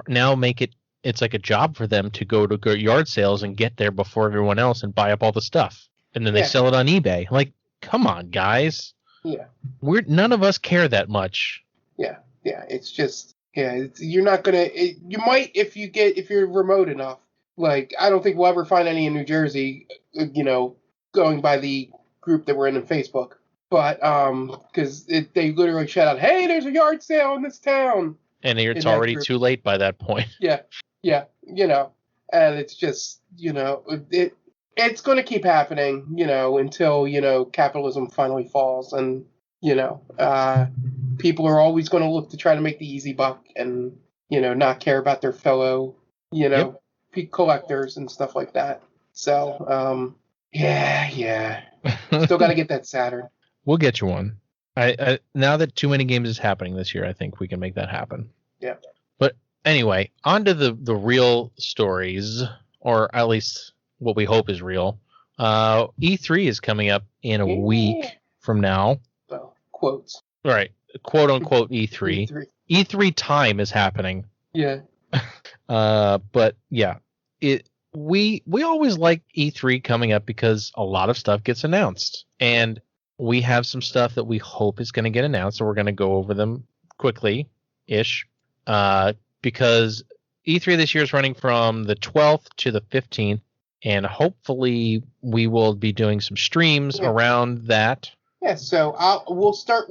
now make it's like a job for them to go to yard sales and get there before everyone else and buy up all the stuff, and then they sell it on eBay. Like, come on, guys. Yeah, none of us care that much. Yeah. It's just you're not gonna. You might if you're remote enough. Like I don't think we'll ever find any in New Jersey. Going by the group that we're in Facebook. But because they literally shout out, "Hey, there's a yard sale in this town," and it's already too late by that point. Yeah, and it's just it's going to keep happening, until capitalism finally falls, and people are always going to look to try to make the easy buck, and not care about their fellow collectors and stuff like that. So still got to get that Saturn. We'll get you one. I now that Too Many Games is happening this year, I think we can make that happen. Yeah. But anyway, on to the real stories, or at least what we hope is real. E3 is coming up in a week from now. Well, quotes. Right. Quote unquote E3. E3. E3 time is happening. Yeah. But yeah, we always like E3 coming up because a lot of stuff gets announced, and we have some stuff that we hope is going to get announced, so we're going to go over them quickly ish. Because E3 this year is running from the 12th to the 15th, and hopefully we will be doing some streams around that. Yeah, so we'll start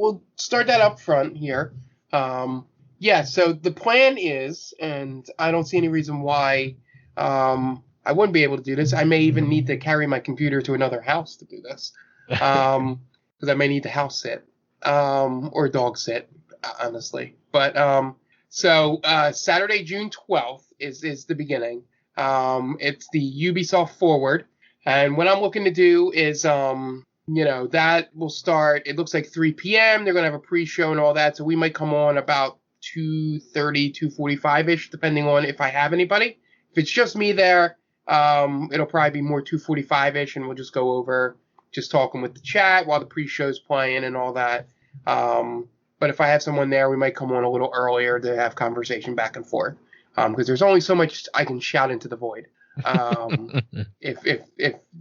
that up front here. So the plan is, and I don't see any reason why I wouldn't be able to do this. I may even need to carry my computer to another house to do this, because I may need to house sit or dog sit, honestly. But so Saturday, June 12th is the beginning. It's the Ubisoft Forward, and what I'm looking to do is that will start. It looks like 3 p.m. They're gonna have a pre-show and all that, so we might come on about 2:30, 2:45ish, depending on if I have anybody. If it's just me there, it'll probably be more 2:45ish, and we'll just go over just talking with the chat while the pre-show's playing and all that. But if I have someone there, we might come on a little earlier to have conversation back and forth, because there's only so much I can shout into the void. If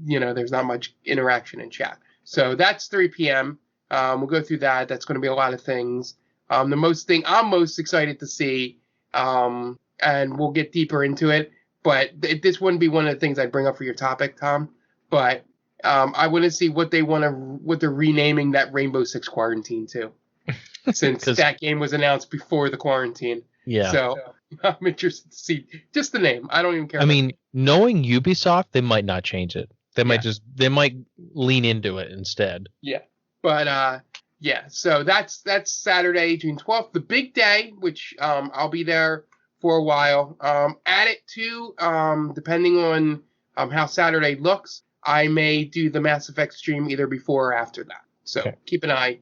there's not much interaction in chat. So that's 3 p.m. We'll go through that. That's going to be a lot of things. The thing I'm most excited to see, and we'll get deeper into it, but this wouldn't be one of the things I'd bring up for your topic, Tom. But I want to see what they're renaming that Rainbow Six Quarantine to, since that game was announced before the quarantine. Yeah. So I'm interested to see just the name. I don't even care. I mean, knowing Ubisoft, they might not change it. They might lean into it instead. Yeah. But so that's Saturday, June 12th, the big day, which I'll be there for a while. Add it to, depending on how Saturday looks, I may do the Mass Effect stream either before or after that. So keep an eye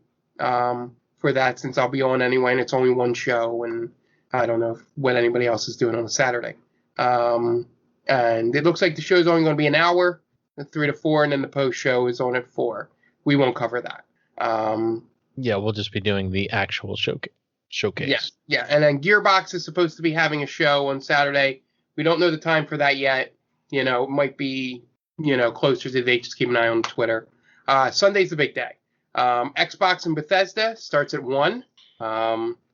for that, since I'll be on anyway, and it's only one show, and I don't know what anybody else is doing on a Saturday. And it looks like the show's only going to be an hour, 3 to 4, and then the post show is on at 4. We won't cover that. We'll just be doing the actual showcase. Yeah, and then Gearbox is supposed to be having a show on Saturday. We don't know the time for that yet. It might be, closer to the date. Just keep an eye on Twitter. Sunday's the big day. Xbox and Bethesda starts at 1.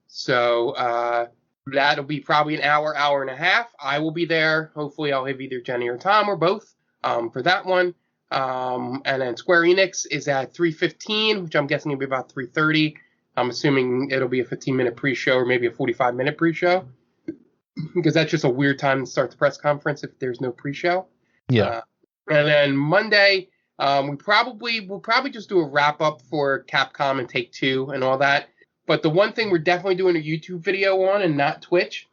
So that'll be probably an hour and a half. I will be there. Hopefully I'll have either Jenny or Tom or both for that one. And then Square Enix is at 3:15, which I'm guessing will be about 3:30. I'm assuming it'll be a 15-minute pre-show or maybe a 45-minute pre-show, because that's just a weird time to start the press conference if there's no pre-show. Yeah. And then Monday, we'll probably just do a wrap-up for Capcom and Take-Two and all that. But the one thing we're definitely doing a YouTube video on, and not Twitch,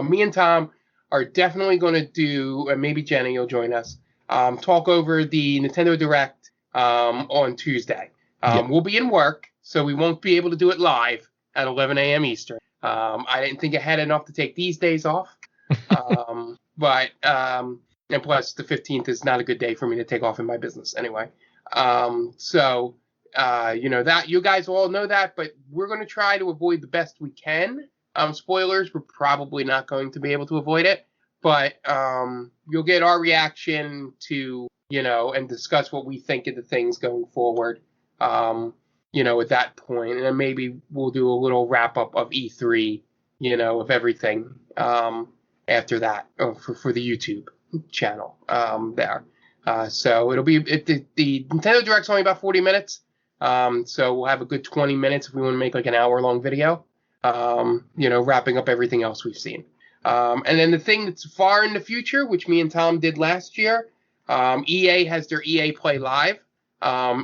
me and Tom are definitely going to do, and maybe Jenny will join us, talk over the Nintendo Direct on Tuesday. We'll be in work, so we won't be able to do it live at 11 a.m. Eastern. I didn't think I had enough to take these days off. And plus the 15th is not a good day for me to take off in my business anyway. That you guys all know that, but we're going to try to avoid the best we can. Spoilers, we're probably not going to be able to avoid it, but you'll get our reaction to, and discuss what we think of the things going forward, at that point. And then maybe we'll do a little wrap up of E3, of everything after that for the YouTube channel there. So it'll be the Nintendo Direct's only about 40 minutes. So we'll have a good 20 minutes if we want to make like an hour-long video, wrapping up everything else we've seen. And then the thing that's far in the future, which me and Tom did last year, EA has their EA Play Live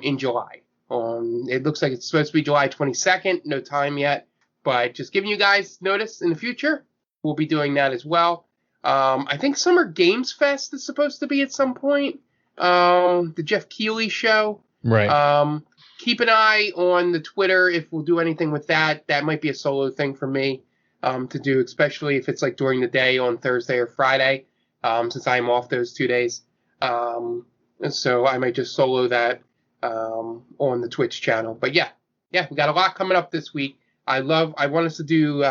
in July. It looks like it's supposed to be July 22nd. No time yet, but just giving you guys notice in the future. We'll be doing that as well. I think Summer Games Fest is supposed to be at some point. The Jeff Keighley show. Right. Keep an eye on the Twitter if we'll do anything with that. That might be a solo thing for me to do, especially if it's like during the day on Thursday or Friday, since I'm off those 2 days. And so I might just solo that on the Twitch channel. But yeah, yeah, we got a lot coming up this week. I want us to do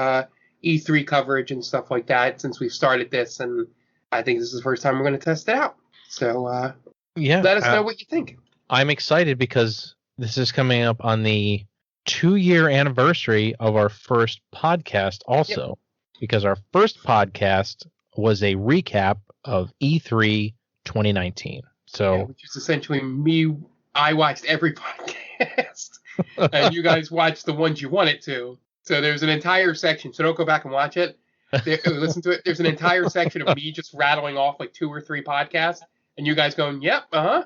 E3 coverage and stuff like that since we've started this, and I think this is the first time we're going to test it out. So let us know what you think. I'm excited because this is coming up on the 2-year anniversary of our first podcast also, because our first podcast was a recap of E3 2019. So, which is essentially me. I watched every podcast, and you guys watched the ones you wanted to. So there's an entire section. So don't go back and watch it. Listen to it. There's an entire section of me just rattling off like 2 or 3 podcasts, and you guys going, "Yep, yeah,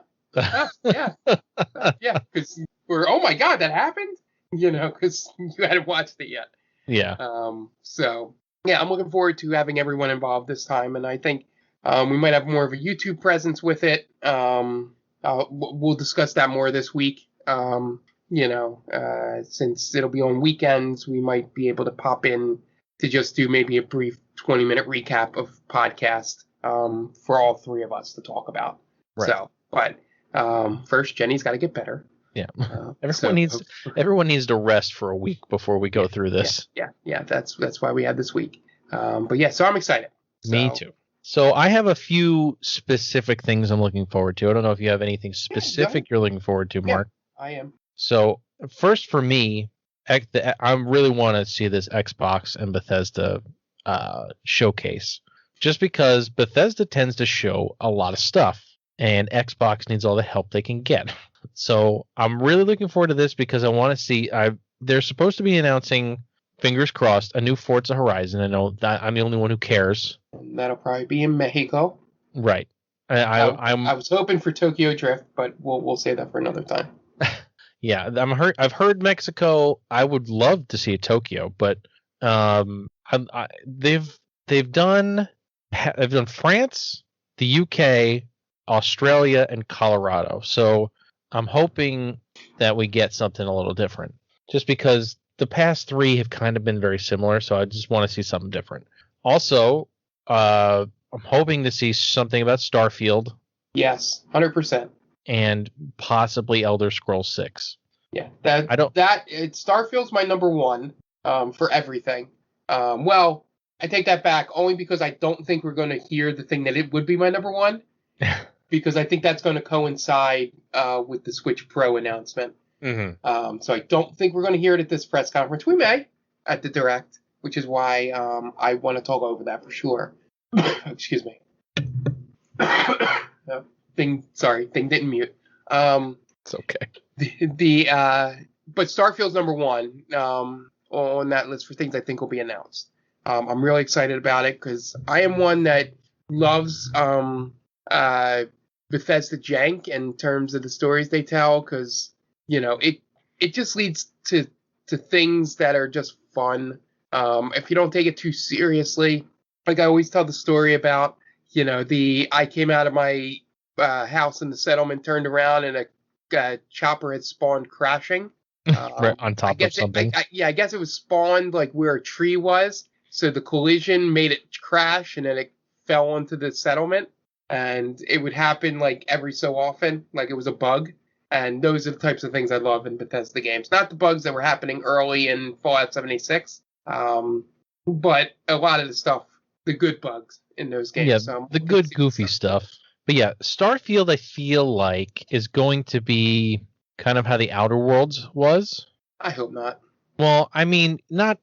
yeah," because we're, oh my god, that happened. Because you hadn't watched it yet. Yeah. So yeah, I'm looking forward to having everyone involved this time, and I think we might have more of a YouTube presence with it. We'll discuss that more this week. Since it'll be on weekends, we might be able to pop in to just do maybe a brief 20-minute recap of podcast for all 3 of us to talk about. Right. So, but first, Jenny's got to get better. Yeah. Everyone needs to rest for a week before we go through this. Yeah. That's why we had this week. But yeah, so I'm excited. Me too. So I have a few specific things I'm looking forward to. I don't know if you have anything specific you're looking forward to, Mark. I am. So first for me, I really want to see this Xbox and Bethesda showcase, just because Bethesda tends to show a lot of stuff and Xbox needs all the help they can get. So I'm really looking forward to this because I want to see. They're supposed to be announcing, fingers crossed, a new Forza Horizon. I know that I'm the only one who cares. That'll probably be in Mexico. Right. I was hoping for Tokyo Drift, but we'll save that for another time. Yeah, I've heard Mexico. I would love to see Tokyo, but they've done France, the UK, Australia, and Colorado. So I'm hoping that we get something a little different, just because the past 3 have kind of been very similar. So I just want to see something different. Also, I'm hoping to see something about Starfield. Yes, 100%. And possibly Elder Scrolls 6. Yeah, Starfield's my number 1 for everything. Well, I take that back only because I don't think we're going to hear the thing that it would be my number 1, because I think that's going to coincide with the Switch Pro announcement. Mm-hmm. So I don't think we're going to hear it at this press conference. We may at the Direct, which is why I want to talk over that for sure. Excuse me. Thing didn't mute. It's okay. But Starfield's number 1 on that list for things I think will be announced. I'm really excited about it because I am one that loves Bethesda jank in terms of the stories they tell, because it just leads to things that are just fun. If you don't take it too seriously, like I always tell the story about, I came out of my house in the settlement, turned around, and a chopper had spawned crashing. Right on top of something. I guess it was spawned like where a tree was. So the collision made it crash, and then it fell onto the settlement. And it would happen like every so often, like it was a bug. And those are the types of things I love in Bethesda games. Not the bugs that were happening early in Fallout 76, but a lot of the stuff, the good bugs in those games. Yeah, so the good goofy stuff. But yeah, Starfield, I feel like, is going to be kind of how the Outer Worlds was. I hope not. Well, I mean, not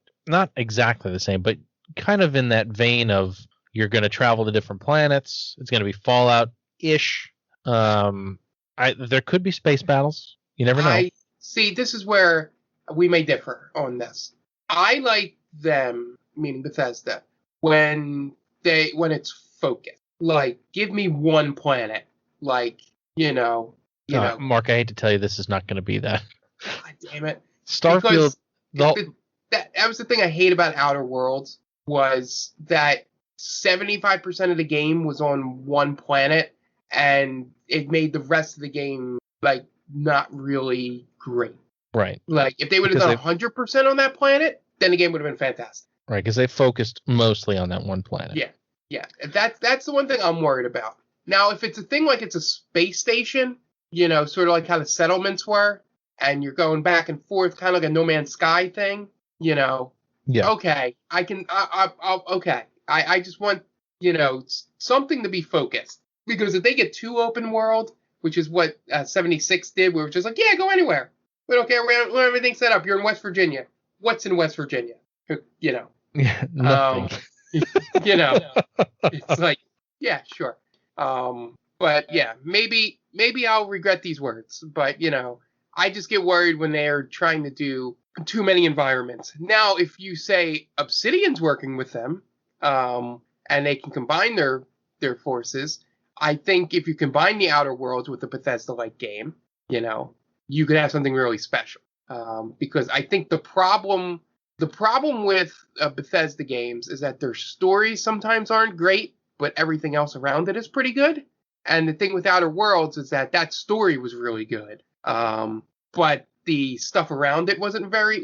exactly the same, but kind of in that vein of you're going to travel to different planets. It's going to be Fallout-ish. There could be space battles. You never know. See, this is where we may differ on this. I like them, meaning Bethesda, when it's focused. Like, give me one planet. Like, Mark, I hate to tell you, this is not going to be that. God damn it. Starfield. That was the thing I hate about Outer Worlds, was that 75% of the game was on one planet, and it made the rest of the game, like, not really great. Right. Like, if they would have done 100% on that planet, then the game would have been fantastic. Right, because they focused mostly on that one planet. Yeah. That's the one thing I'm worried about. Now, if it's a thing like it's a space station, sort of like how the settlements were, and you're going back and forth, kind of like a No Man's Sky thing, Yeah. okay, okay. I just want, something to be focused. Because if they get too open world, which is what 76 did, where it was just like, yeah, go anywhere. We don't care. We have everything set up. You're in West Virginia. What's in West Virginia? Yeah, nothing. It's like, yeah, sure. But yeah, maybe I'll regret these words. But, I just get worried when they're trying to do too many environments. Now, if you say Obsidian's working with them, and they can combine their forces, I think if you combine the Outer Worlds with the Bethesda-like game, you could have something really special. Because I think the problem with Bethesda games is that their stories sometimes aren't great, but everything else around it is pretty good. And the thing with Outer Worlds is that story was really good. But the stuff around it wasn't very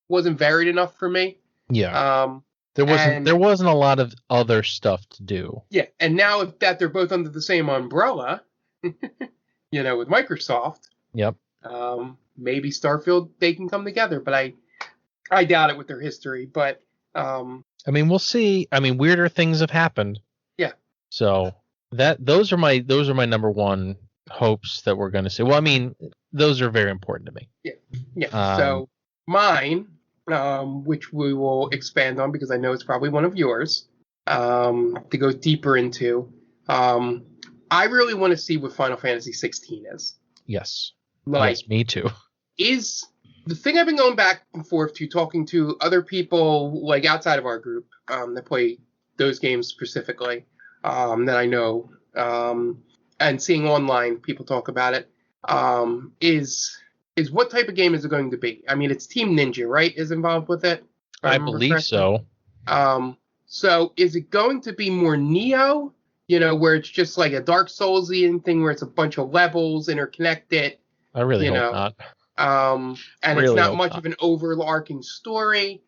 wasn't varied enough for me. Yeah. There wasn't a lot of other stuff to do. Yeah, and now that they're both under the same umbrella, with Microsoft. Yep. Maybe Starfield, they can come together, but I doubt it with their history. But we'll see. Weirder things have happened. Yeah. So those are my number one hopes that we're going to see. Well, those are very important to me. Yeah. Yeah. So mine, which we will expand on because I know it's probably one of yours, to go deeper into. I really want to see what Final Fantasy 16 is. Yes. Yes, me too. Is the thing I've been going back and forth to, talking to other people like outside of our group that play those games specifically, that I know, and seeing online people talk about it, is what type of game is it going to be? It's Team Ninja, right? Is involved with it? I believe correctly. So. So is it going to be more Neo? Where it's just like a Dark Soulsian thing, where it's a bunch of levels interconnected. I really hope not. And really it's not much of an overarching story,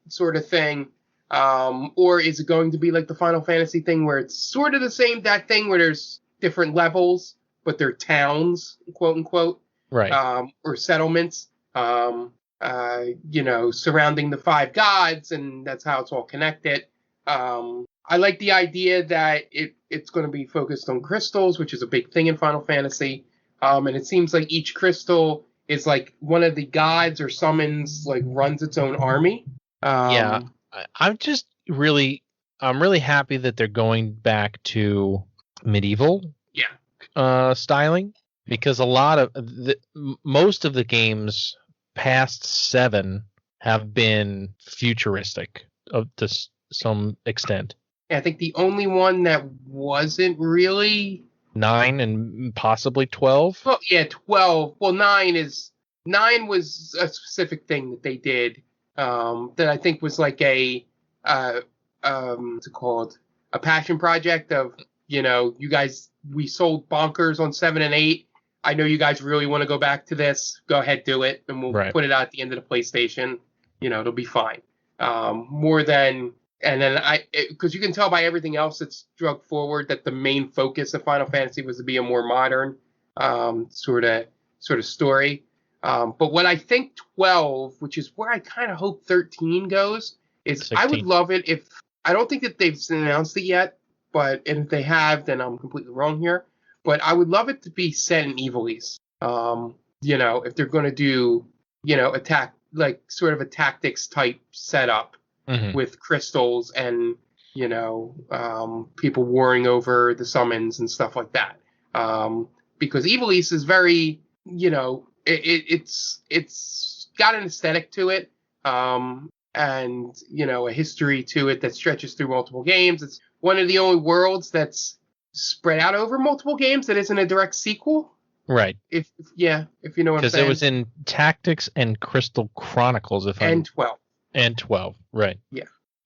sort of thing. Or is it going to be like the Final Fantasy thing, where it's sort of the same, that thing where there's different levels, but they're towns, quote unquote, right? Or settlements, surrounding the five gods, and that's how it's all connected. I like the idea that it's going to be focused on crystals, which is a big thing in Final Fantasy. And it seems like each crystal is like one of the gods or summons, like runs its own army. Yeah, I'm really happy that they're going back to medieval styling, because a lot of most of the games past 7 have been futuristic to some extent. I think the only one that wasn't really 9 and possibly 12. Well, yeah, 12. Well, 9 was a specific thing that they did, that I think was like what's it called? A passion project of, you guys, we sold bonkers on 7 and 8. I know you guys really want to go back to this. Go ahead, do it, and we'll put it out at the end of the PlayStation. It'll be fine. And then because you can tell by everything else that's drug forward that the main focus of Final Fantasy was to be a more modern sort of story. But what I think 12, which is where I kind of hope 13 goes, is 16. I would love it if, I don't think that they've announced it yet, and if they have, then I'm completely wrong here. But I would love it to be set in Ivalice. If they're going to do, attack, like sort of a tactics type setup. Mm-hmm. With crystals and people warring over the summons and stuff like that, because Ivalice is very, it's got an aesthetic to it, and a history to it that stretches through multiple games. It's one of the only worlds that's spread out over multiple games that isn't a direct sequel, right? If you know what I'm saying, because it was in Tactics and Crystal Chronicles, and 12. And 12, right.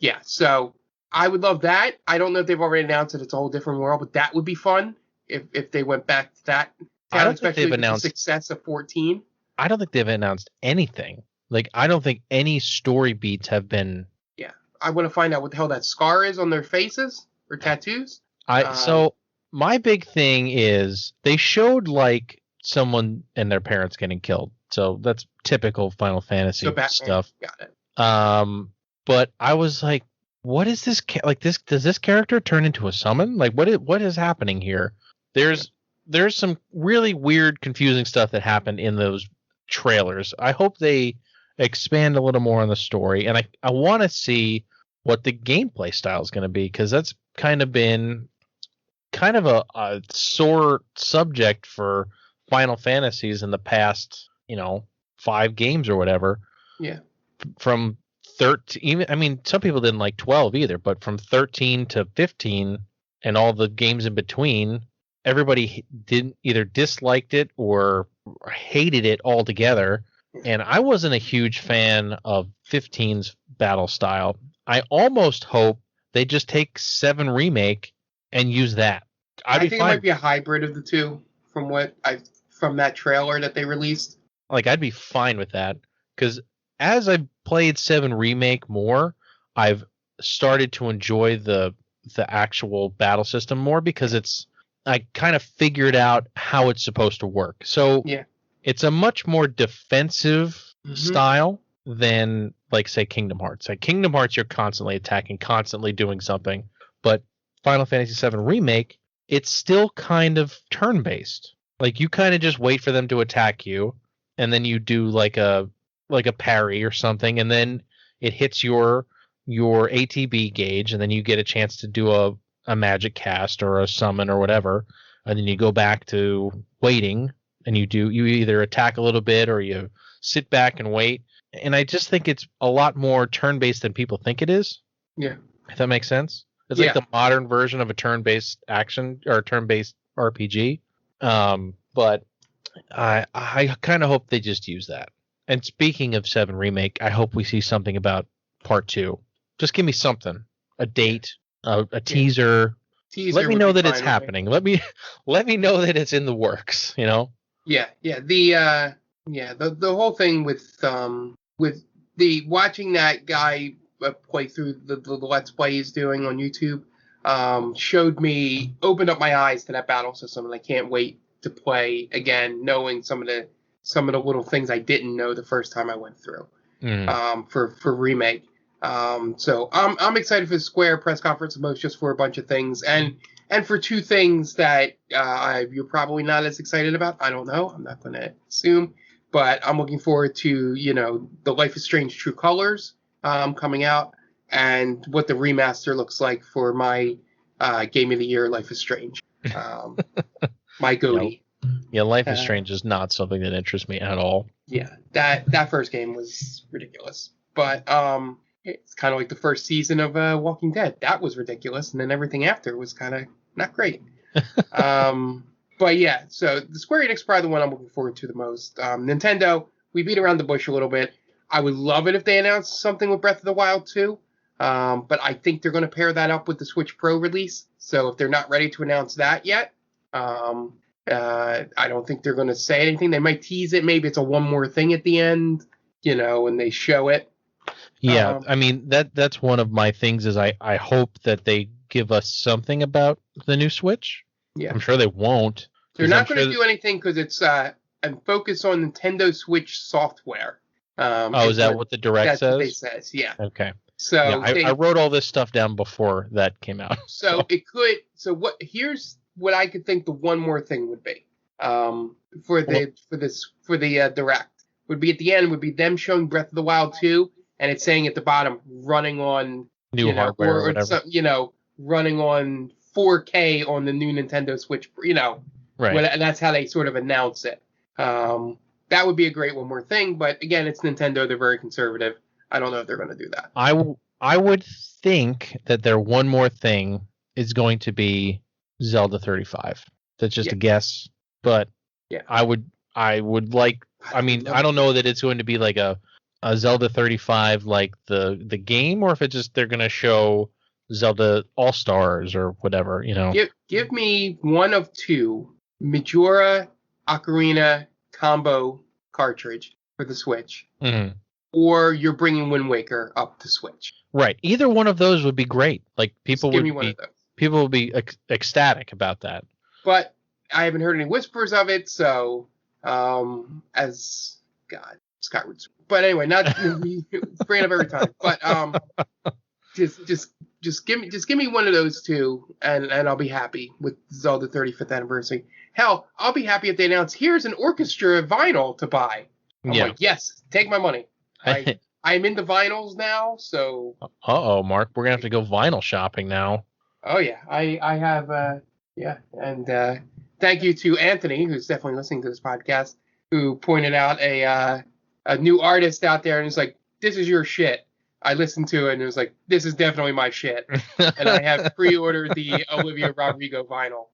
Yeah. So I would love that. I don't know if they've already announced that it's a whole different world, but that would be fun if they went back to that. I don't think they've announced the success of 14. I don't think they've announced anything. Like, I don't think any story beats have been... Yeah. I want to find out what the hell that scar is on their faces or tattoos. So my big thing is they showed like someone and their parents getting killed. So that's typical Final Fantasy So Batman, stuff. got it. But I was like, what is this? Like this? Does this character turn into a summon? Like what is happening here? There's some really weird, confusing stuff that happened in those trailers. I hope they expand a little more on the story, and I want to see what the gameplay style is going to be, because that's kind of been a sore subject for Final Fantasies in the past, 5 games or whatever. Yeah. From 13, even, I mean, some people didn't like 12 either, but from 13 to 15 and all the games in between, everybody didn't either disliked it or hated it altogether. And I wasn't a huge fan of 15's battle style. I almost hope they just take 7 Remake and use that. I think it might be a hybrid of the two from that trailer that they released. Like, I'd be fine with that, because as I've played 7 Remake more, I've started to enjoy the actual battle system more, because I kind of figured out how it's supposed to work. So yeah, it's a much more defensive style than, like, say, Kingdom Hearts. Like, Kingdom Hearts, you're constantly attacking, constantly doing something. But Final Fantasy VII Remake, it's still kind of turn-based. Like, you kind of just wait for them to attack you, and then you do like a parry or something, and then it hits your ATB gauge, and then you get a chance to do a magic cast or a summon or whatever, and then you go back to waiting, and you either attack a little bit or you sit back and wait. And I just think it's a lot more turn-based than people think it is. Yeah. If that makes sense. It's like the modern version of a turn-based action or turn-based RPG. But I kind of hope they just use that. And speaking of 7 Remake, I hope we see something about Part 2. Just give me something. A date, a teaser. Let me know that it's happening. Let me know that it's in the works, Yeah. The whole thing with the watching that guy play through the Let's Play he's doing on YouTube opened up my eyes to that battle system, and I can't wait to play again, knowing some of the little things I didn't know the first time I went through. For Remake. So I'm excited for the Square press conference, most just for a bunch of things, and for 2 things that you're probably not as excited about. I don't know. I'm not going to assume, but I'm looking forward to the Life is Strange True Colors coming out, and what the remaster looks like for my Game of the Year, Life is Strange. My goatee. Yeah, Life is Strange is not something that interests me at all. Yeah, that first game was ridiculous. But it's kind of like the first season of Walking Dead. That was ridiculous, and then everything after was kind of not great. But yeah, so the Square Enix probably the one I'm looking forward to the most. Nintendo, we beat around the bush a little bit. I would love it if they announced something with Breath of the Wild 2. But I think they're going to pair that up with the Switch Pro release. So if they're not ready to announce that yet, I don't think they're going to say anything. They might tease it. Maybe it's a one more thing at the end, and they show it. Yeah, I mean, that's one of my things is I hope that they give us something about the new Switch. Yeah. I'm sure they won't. They're not going to do anything because it's focused on Nintendo Switch software. Is that what the Direct says? What they says, yeah. Okay. So yeah, I wrote all this stuff down before that came out. So it could. So here's what I could think the one more thing would be for the Direct would be at the end would be them showing Breath of the Wild 2, and it's saying at the bottom running on new hardware or whatever. Some, running on 4K on the new Nintendo Switch. Right. And that's how they sort of announce it. That would be a great one more thing, but again, it's Nintendo. They're very conservative. I don't know if they're going to do that. I would think that their one more thing is going to be Zelda 35. That's just a guess, but yeah, I would like. I mean, I don't know that it's going to be like a Zelda 35 like the game, or if it's just they're going to show Zelda All Stars or whatever. Give me one of 2 Majora Ocarina combo cartridge for the Switch. Mm-hmm. Or you're bringing Wind Waker up to Switch. Right. Either one of those would be great. Like people would be ecstatic about that. But I haven't heard any whispers of it, so as God Skyward Sword. But anyway, not bring it up every time. But just give me one of those two, and I'll be happy with Zelda 35th anniversary. Hell, I'll be happy if they announce here's an orchestra vinyl to buy. I'm like, yes, take my money. I'm into vinyls now, so. Mark, we're gonna have to go vinyl shopping now. Oh yeah, I have and thank you to Anthony, who's definitely listening to this podcast, who pointed out a new artist out there, and was like, this is your shit. I listened to it and it was like, this is definitely my shit. And I have pre-ordered the Olivia Rodrigo vinyl.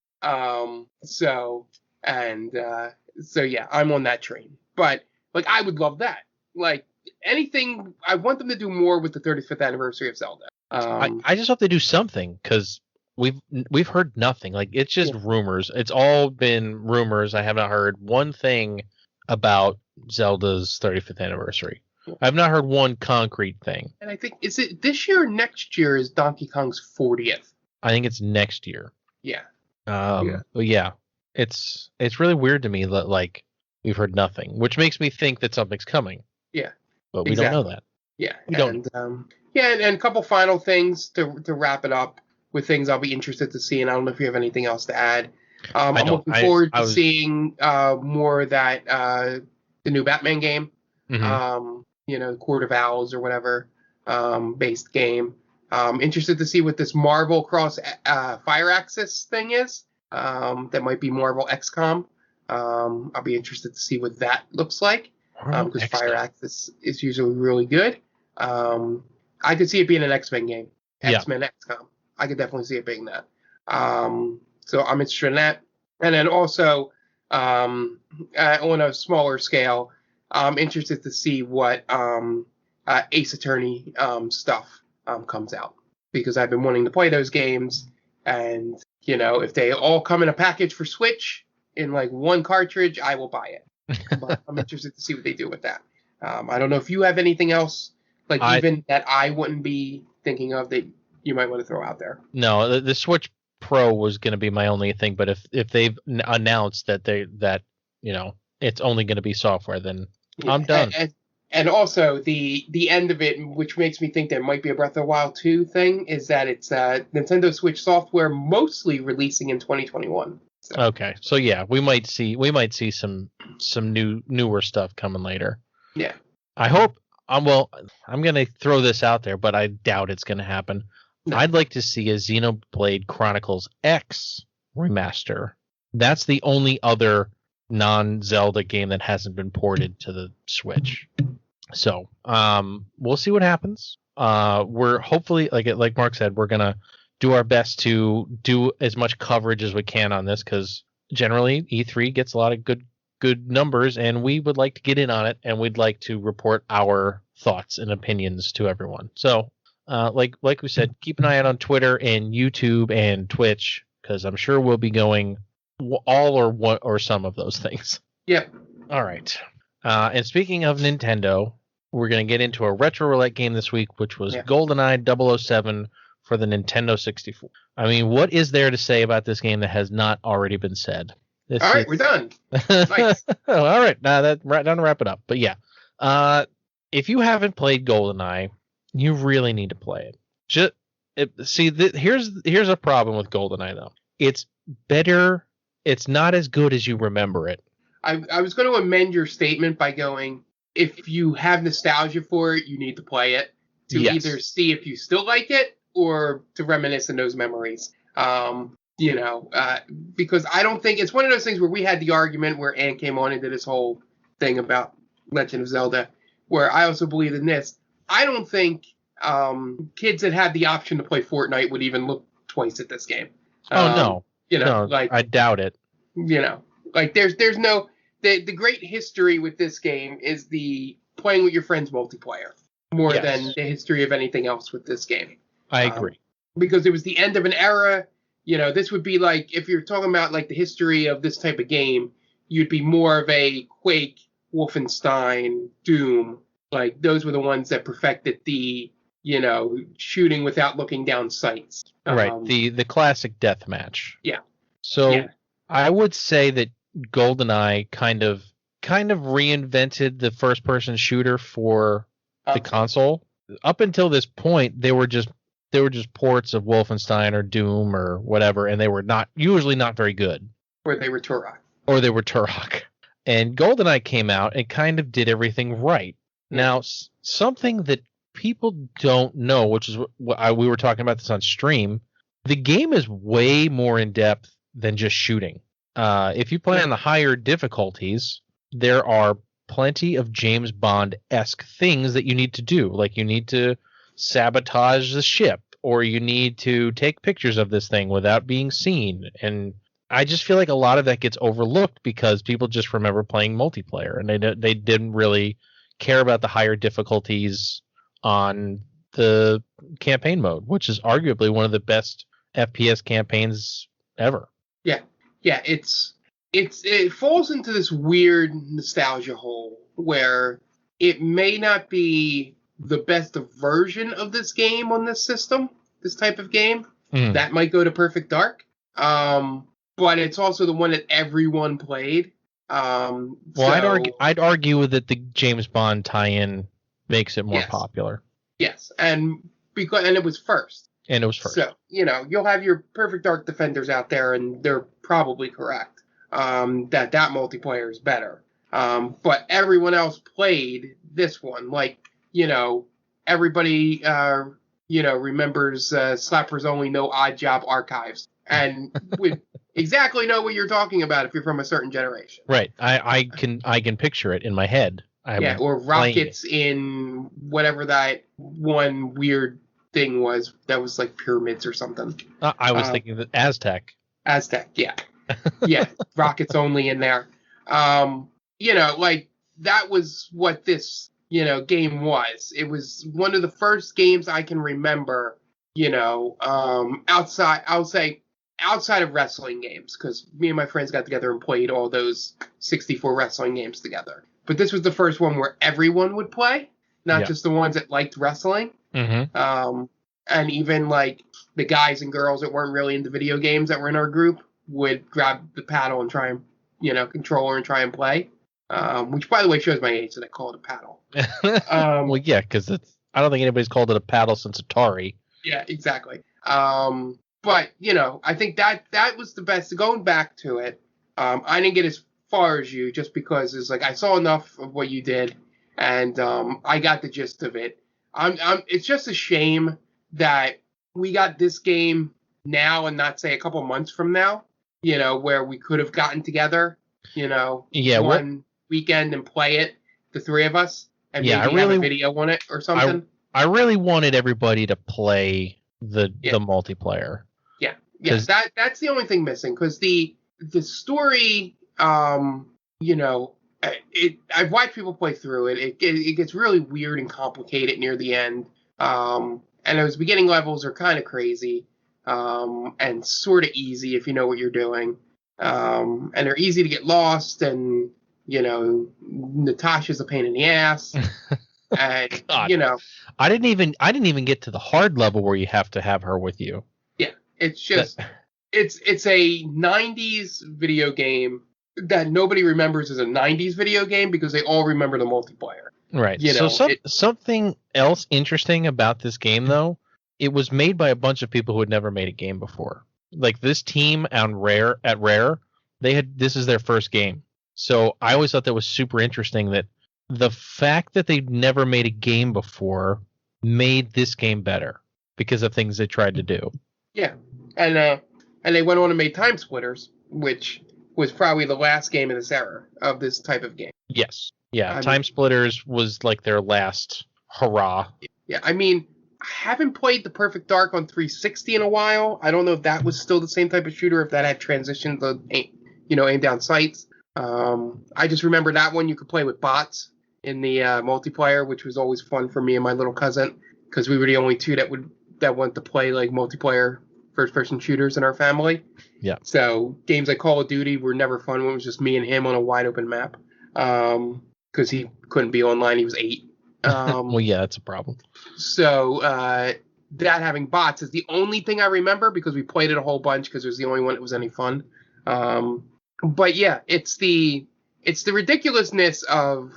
So yeah, I'm on that train. But like, I would love that. Like anything, I want them to do more with the 35th anniversary of Zelda. I just hope they do something, because we've heard nothing. Like, it's just rumors. It's all been rumors. I have not heard one thing about Zelda's 35th anniversary. I've not heard one concrete thing. And I think, is it this year or next year is Donkey Kong's 40th? I think it's next year. Yeah. But yeah, it's really weird to me that, like, we've heard nothing, which makes me think that something's coming. Yeah. But we don't know that. Yeah. And a couple final things to wrap it up with things I'll be interested to see, and I don't know if you have anything else to add. I'm looking forward to seeing more of that, the new Batman game. Mm-hmm. Court of Owls or whatever based game. Interested to see what this Marvel cross Fire Axis thing is. That might be Marvel XCOM. I'll be interested to see what that looks like, because Fire Axis is usually really good. I could see it being an X-Men game. X-Men XCOM. I could definitely see it being that. So I'm interested in that. And then also, on a smaller scale, I'm interested to see what Ace Attorney stuff comes out, because I've been wanting to play those games, and if they all come in a package for Switch in like one cartridge, I will buy it. But I'm interested to see what they do with that. I don't know if you have anything else even that I wouldn't be thinking of that you might want to throw out there. No, the Switch Pro was going to be my only thing, but if they've announced that it's only going to be software, then I'm done. And also the end of it, which makes me think there might be a Breath of the Wild 2 thing, is that it's Nintendo Switch software mostly releasing in 2021. So. Okay, so yeah, we might see some newer stuff coming later. Yeah, I hope. I'm going to throw this out there, but I doubt it's going to happen. No. I'd like to see a Xenoblade Chronicles X remaster. That's the only other non-Zelda game that hasn't been ported to the Switch. So we'll see what happens. We're hopefully, like Mark said, we're gonna do our best to do as much coverage as we can on this, because generally E3 gets a lot of good numbers, and we would like to get in on it, and we'd like to report our thoughts and opinions to everyone. So like we said, keep an eye out on Twitter and YouTube and Twitch, because I'm sure we'll be going all or one or some of those things. Yep. All right. And speaking of Nintendo, we're going to get into a Retro Roulette game this week, which was Goldeneye 007 for the Nintendo 64. I mean, what is there to say about this game that has not already been said? All right, we're done. Nice. All right, now that time to wrap it up. But yeah, if you haven't played Goldeneye, you really need to play it. Here's a problem with Goldeneye though. It's better. It's not as good as you remember it. I was going to amend your statement by going, if you have nostalgia for it, you need to play it to either see if you still like it or to reminisce in those memories. Because I don't think it's one of those things where we had the argument where Ann came on and did this whole thing about Legend of Zelda, where I also believe in this. I don't think kids that had the option to play Fortnite would even look twice at this game. No, I doubt it. There's no the great history with this game is the playing with your friends multiplayer more than the history of anything else with this game. I agree. Because it was the end of an era. This would be like, if you're talking about like the history of this type of game, you'd be more of a Quake, Wolfenstein, Doom. Like those were the ones that perfected the, shooting without looking down sights. Right. The classic deathmatch. Yeah. So I would say that GoldenEye kind of kind of reinvented the first-person shooter for the console. Up until this point, they were just ports of Wolfenstein or Doom or whatever, and they were usually not very good. Or they were Turok. And GoldenEye came out and kind of did everything right. Now, something that people don't know, which is what we were talking about this on stream, the game is way more in depth than just shooting. If you play on the higher difficulties, there are plenty of James Bond-esque things that you need to do. Like you need to sabotage the ship, or you need to take pictures of this thing without being seen. And I just feel like a lot of that gets overlooked because people just remember playing multiplayer, and they didn't really care about the higher difficulties on the campaign mode, which is arguably one of the best FPS campaigns ever. Yeah, it falls into this weird nostalgia hole where it may not be the best version of this game on this system, this type of game. That might go to Perfect Dark. But it's also the one that everyone played. I'd argue that the James Bond tie-in makes it more popular. Yes, and it was first. So, you'll have your Perfect Dark defenders out there, and they're probably correct that multiplayer is better. But everyone else played this one. Like, everybody, remembers Slappers Only No Odd Job Archives. And would exactly know what you're talking about if you're from a certain generation. Right. I can picture it in my head. Or rockets in whatever that one weird thing was that was like pyramids or something. I was thinking that Aztec, yeah. Yeah, rockets only in there. Like that was what this, game was. It was one of the first games I can remember, outside of wrestling games, because me and my friends got together and played all those 64 wrestling games together. But this was the first one where everyone would play, not just the ones that liked wrestling. Mm-hmm. And even like the guys and girls that weren't really into video games that were in our group would grab the paddle and try and, controller and try and play. Which, by the way, shows my age that I call it a paddle. Well, yeah, because I don't think anybody's called it a paddle since Atari. Yeah, exactly. But, I think that was the best. Going back to it, I didn't get as far as you just because it's like I saw enough of what you did, and I got the gist of it. It's just a shame that we got this game now and not, say, a couple months from now, where we could have gotten together, one weekend and play it, the three of us, and maybe have a video on it or something. I really wanted everybody to play the multiplayer. Yeah, that's the only thing missing, because the story, I've watched people play through it. It gets really weird and complicated near the end. And those beginning levels are kind of crazy, and sort of easy if you know what you're doing. And they're easy to get lost, and, Natasha's a pain in the ass. And, God. I didn't even get to the hard level where you have to have her with you. Yeah, it's just, it's a 90s video game that nobody remembers as a 90s video game because they all remember the multiplayer. Right. Something else interesting about this game, though, it was made by a bunch of people who had never made a game before. Like this team at Rare, this is their first game. So I always thought that was super interesting that the fact that they'd never made a game before made this game better because of things they tried to do. Yeah. And they went on and made Time Splitters, which was probably the last game in this era of this type of game. Yes. Yeah, Time Splitters was like their last hurrah. Yeah, I mean, I haven't played the Perfect Dark on 360 in a while. I don't know if that was still the same type of shooter, if that had transitioned to, aim down sights. I just remember that one you could play with bots in the multiplayer, which was always fun for me and my little cousin, because we were the only two that wanted to play like multiplayer first-person shooters in our family. Yeah. So games like Call of Duty were never fun when it was just me and him on a wide-open map. Because he couldn't be online. He was 8. Well, yeah, that's a problem. So that having bots is the only thing I remember because we played it a whole bunch because it was the only one that was any fun. But yeah, it's it's the ridiculousness of,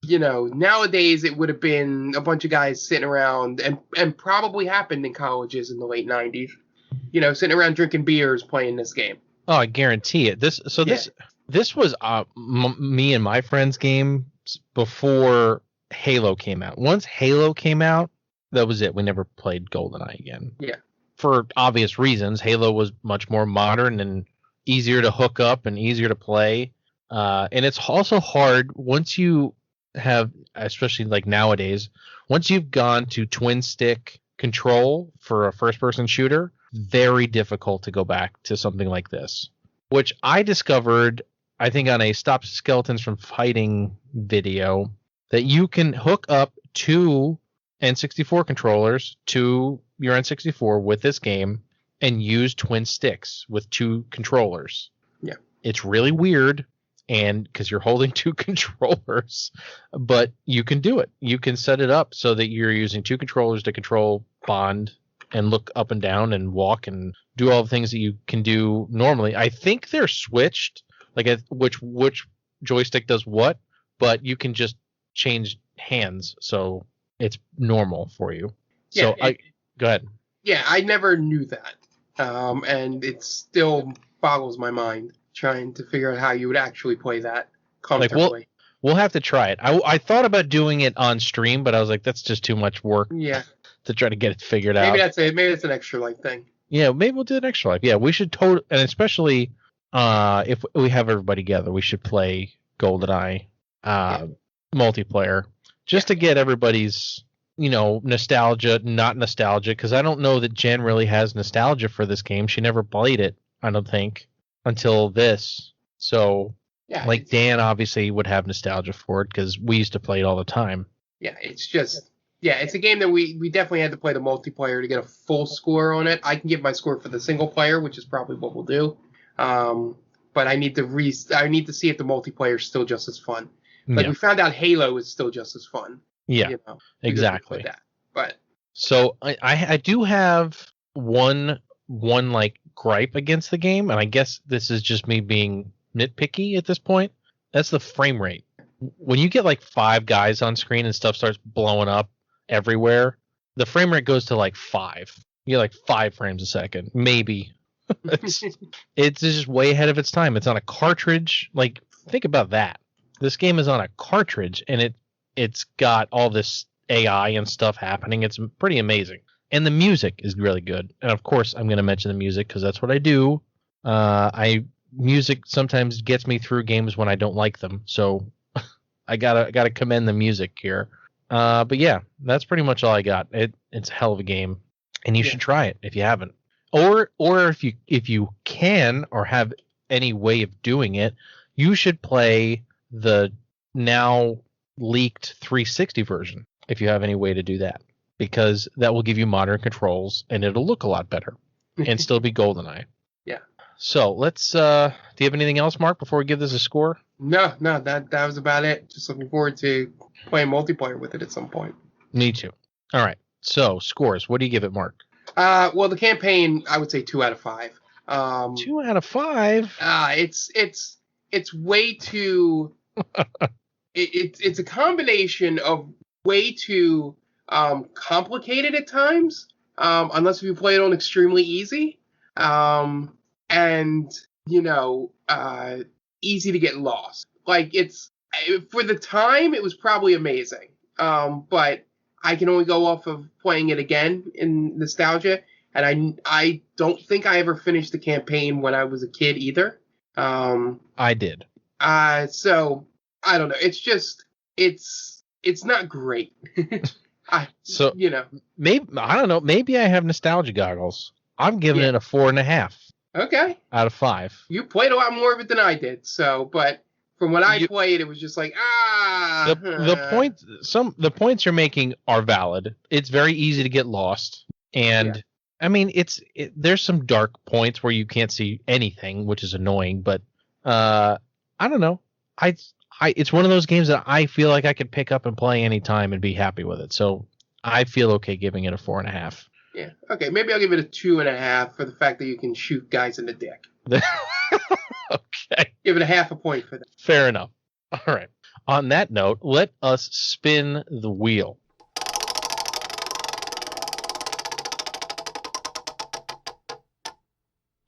nowadays it would have been a bunch of guys sitting around, and probably happened in colleges in the late 90s, sitting around drinking beers playing this game. Oh, I guarantee it. This was me and my friend's game before Halo came out. Once Halo came out, that was it. We never played GoldenEye again. Yeah. For obvious reasons. Halo was much more modern and easier to hook up and easier to play. And it's also hard once you have, especially like nowadays, once you've gone to twin stick control for a first person shooter, very difficult to go back to something like this, which I discovered, I think, on a Stop Skeletons from Fighting video, that you can hook up two N64 controllers to your N64 with this game and use twin sticks with two controllers. Yeah. It's really weird, and because you're holding two controllers, but you can do it. You can set it up so that you're using two controllers to control Bond and look up and down and walk and do all the things that you can do normally. I think they're switched, like which joystick does what, but you can just change hands, so it's normal for you. Yeah, so go ahead. Yeah, I never knew that, and it still boggles my mind trying to figure out how you would actually play that comfortably. Like, we'll have to try it. I thought about doing it on stream, but I was like, that's just too much work. Yeah. To try to get it figured out. Maybe that's an extra life thing. Yeah, maybe we'll do an extra life. Yeah, we should and especially if we have everybody together, we should play GoldenEye multiplayer just to get everybody's nostalgia, not nostalgia, because I don't know that Jen really has nostalgia for this game. She never played it, I don't think, until this. So, yeah, like Dan obviously would have nostalgia for it because we used to play it all the time. Yeah, it's just. Yeah, it's a game that we definitely had to play the multiplayer to get a full score on it. I can give my score for the single player, which is probably what we'll do. But I need to see if the multiplayer is still just as fun. Like we found out Halo is still just as fun. Yeah, exactly. But so I do have one like gripe against the game, and I guess this is just me being nitpicky at this point. That's the frame rate. When you get like 5 guys on screen and stuff starts blowing up everywhere, the frame rate goes to like 5. You get like 5 frames a second, maybe. It's just way ahead of its time. It's on a cartridge. Like, think about that. This game is on a cartridge, and it's got all this AI and stuff happening. It's pretty amazing, and the music is really good. And of course, I'm going to mention the music because that's what I do. Music sometimes gets me through games when I don't like them, so I gotta commend the music here. But yeah, that's pretty much all I got. It's a hell of a game, and you should try it if you haven't, or if you can or have any way of doing it, you should play the now leaked 360 version if you have any way to do that, because that will give you modern controls and it'll look a lot better and still be GoldenEye. Yeah. So let's. Do you have anything else, Mark, before we give this a score? No, that was about it. Just looking forward to playing multiplayer with it at some point. Me too. All right. So scores. What do you give it, Mark? Well, the campaign, I would say 2 out of 5. 2 out of 5. It's way too. It's a combination of way too complicated at times, unless you play it on extremely easy, and easy to get lost. Like, it's for the time it was probably amazing, but I can only go off of playing it again in nostalgia, and I don't think I ever finished the campaign when I was a kid either. I did. So I don't know. It's just it's not great. Maybe I don't know. Maybe I have nostalgia goggles. I'm giving it a 4.5. Okay. Out of 5. You played a lot more of it than I did. So, but from what I played, it was just like the points you're making are valid. It's very easy to get lost, and I mean there's some dark points where you can't see anything, which is annoying. But I don't know. It's one of those games that I feel like I could pick up and play anytime and be happy with it. So I feel okay giving it a 4.5. Yeah. Okay. Maybe I'll give it a 2.5 for the fact that you can shoot guys in the dick. Okay. Give it a half a point for that. Fair enough. All right. On that note, let us spin the wheel.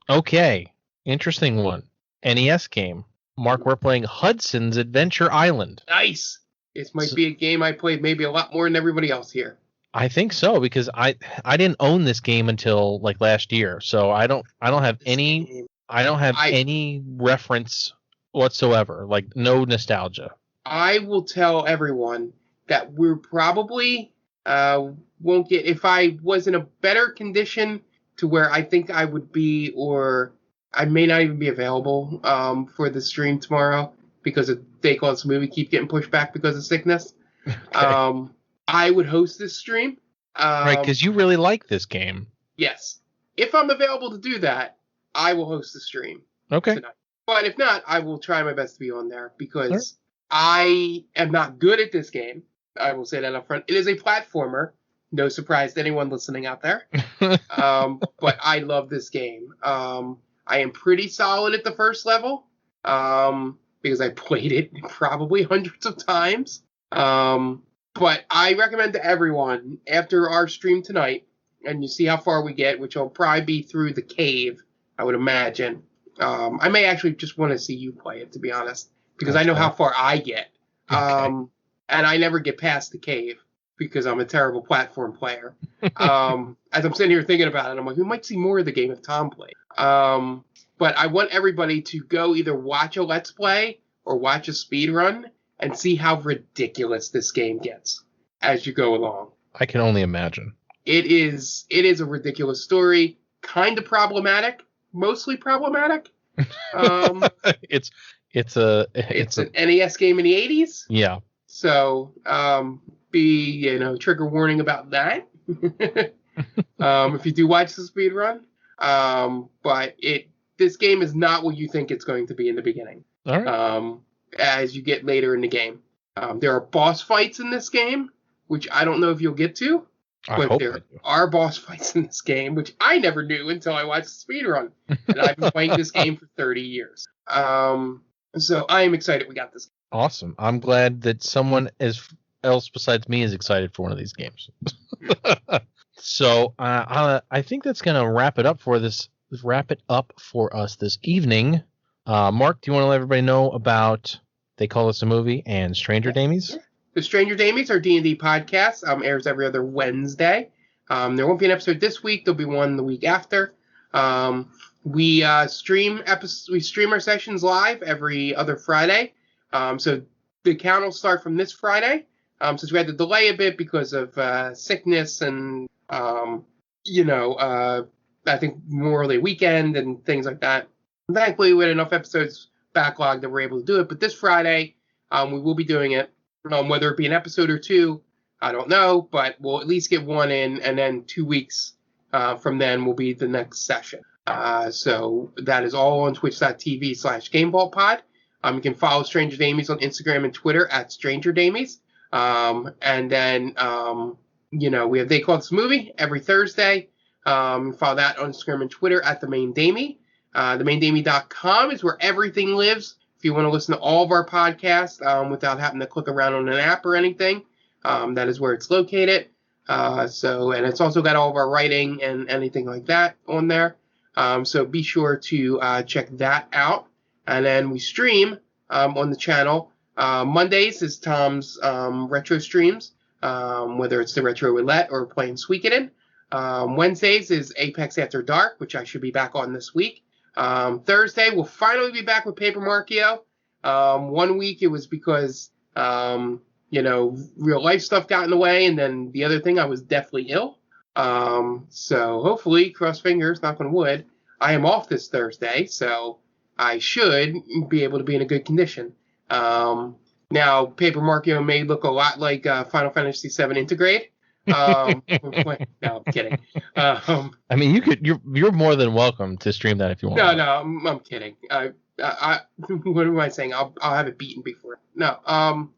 Okay. Interesting one. NES game. Mark, we're playing Hudson's Adventure Island. Nice. This might be a game I played maybe a lot more than everybody else here. I think so, because I didn't own this game until like last year, so I don't have any reference whatsoever, like no nostalgia. I will tell everyone that we're probably won't get, if I was in a better condition to where I think I would be, or I may not even be available for the stream tomorrow because of They Call This Movie keep getting pushed back because of sickness. Okay. I would host this stream. Right, because you really like this game. Yes. If I'm available to do that, I will host the stream. Okay. Tonight. But if not, I will try my best to be on there because I am not good at this game. I will say that up front. It is a platformer. No surprise to anyone listening out there. But I love this game. I am pretty solid at the first level because I played it probably hundreds of times. But I recommend to everyone, after our stream tonight, and you see how far we get, which will probably be through the cave, I would imagine. I may actually just want to see you play it, to be honest, because I know how far I get. And I never get past the cave because I'm a terrible platform player. As I'm sitting here thinking about it, I'm like, we might see more of the game if Tom played. But I want everybody to go either watch a Let's Play or watch a speed run and see how ridiculous this game gets as you go along. I can only imagine. It is a ridiculous story, kind of problematic, mostly problematic. It's an NES game in the 80s. Yeah. So be trigger warning about that. If you do watch the speed run. But this game is not what you think it's going to be in the beginning. All right. As you get later in the game. There are boss fights in this game, which I don't know if you'll get to. But there are boss fights in this game, which I never knew until I watched the speedrun. And I've been playing this game for 30 years. So I am excited we got this game. Awesome. I'm glad that someone else besides me is excited for one of these games. So I think that's going to wrap it up for us this evening. Mark, do you want to let everybody know about They Call This a Movie and Stranger Damies? Yeah. The Stranger Damies, our D&D podcast, airs every other Wednesday. There won't be an episode this week. There'll be one the week after. We stream our sessions live every other Friday. So the count will start from this Friday. Since we had to delay a bit because of sickness and I think Memorial Day weekend and things like that. Thankfully, we had enough episodes backlogged that we're able to do it. But this Friday, we will be doing it. Whether it be an episode or two, I don't know. But we'll at least get one in, and then 2 weeks from then will be the next session. So that is all on twitch.tv/GameVaultPod. You can follow Stranger Damies on Instagram and Twitter at Stranger Damies. And then, we have They Call This Movie every Thursday. Follow that on Instagram and Twitter at The Main Damie. TheMainDamie.com is where everything lives. If you want to listen to all of our podcasts without having to click around on an app or anything, that is where it's located. And it's also got all of our writing and anything like that on there. So be sure to check that out. And then we stream on the channel. Mondays is Tom's retro streams, whether it's the Retro Roulette or playing Suikoden. Wednesdays is Apex After Dark, which I should be back on this week. Thursday, we'll finally be back with Paper Markio. 1 week it was because, real life stuff got in the way, and then the other thing, I was deathly ill. So hopefully, cross fingers, knock on wood, I am off this Thursday, so I should be able to be in a good condition. Now, Paper Markio may look a lot like Final Fantasy VII Intergrade. No, I'm kidding. I mean, you're more than welcome to stream that if you want. No, I'm kidding. I what am I saying? I'll have it beaten before. No. And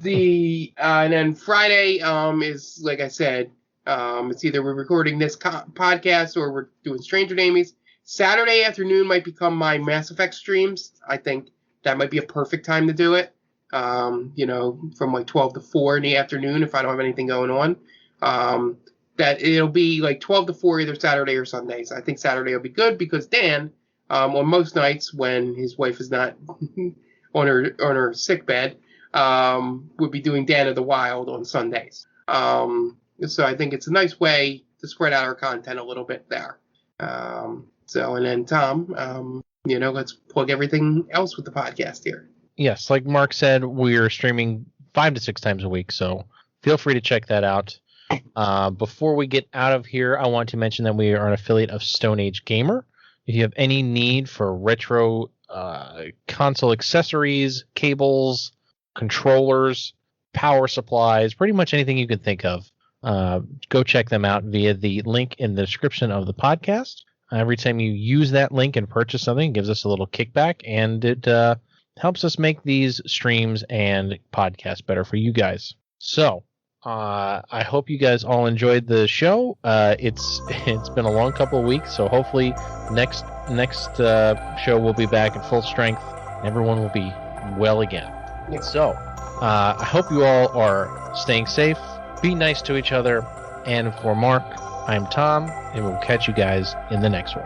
then Friday is, like I said, it's either we're recording this podcast or we're doing Stranger Damies. Saturday afternoon might become my Mass Effect streams. I think that might be a perfect time to do it. From like 12 to 4 in the afternoon if I don't have anything going on. That it'll be like 12 to 4 either Saturday or Sundays. I think Saturday will be good because Dan, on most nights when his wife is not on her sick bed, would be doing Dan of the Wild on Sundays. So I think it's a nice way to spread out our content a little bit there. And then Tom, let's plug everything else with the podcast here. Yes, like Mark said, we're streaming 5 to 6 times a week, so feel free to check that out. Before we get out of here, I want to mention that we are an affiliate of Stone Age Gamer. If you have any need for retro console accessories, cables, controllers, power supplies, pretty much anything you can think of, go check them out via the link in the description of the podcast. Every time you use that link and purchase something, it gives us a little kickback, and it helps us make these streams and podcasts better for you guys. So I hope you guys all enjoyed the show. It's been a long couple of weeks, so hopefully next show we'll be back in full strength. Everyone will be well again. Yeah. So I hope you all are staying safe. Be nice to each other. And for Mark, I'm Tom, and we'll catch you guys in the next one.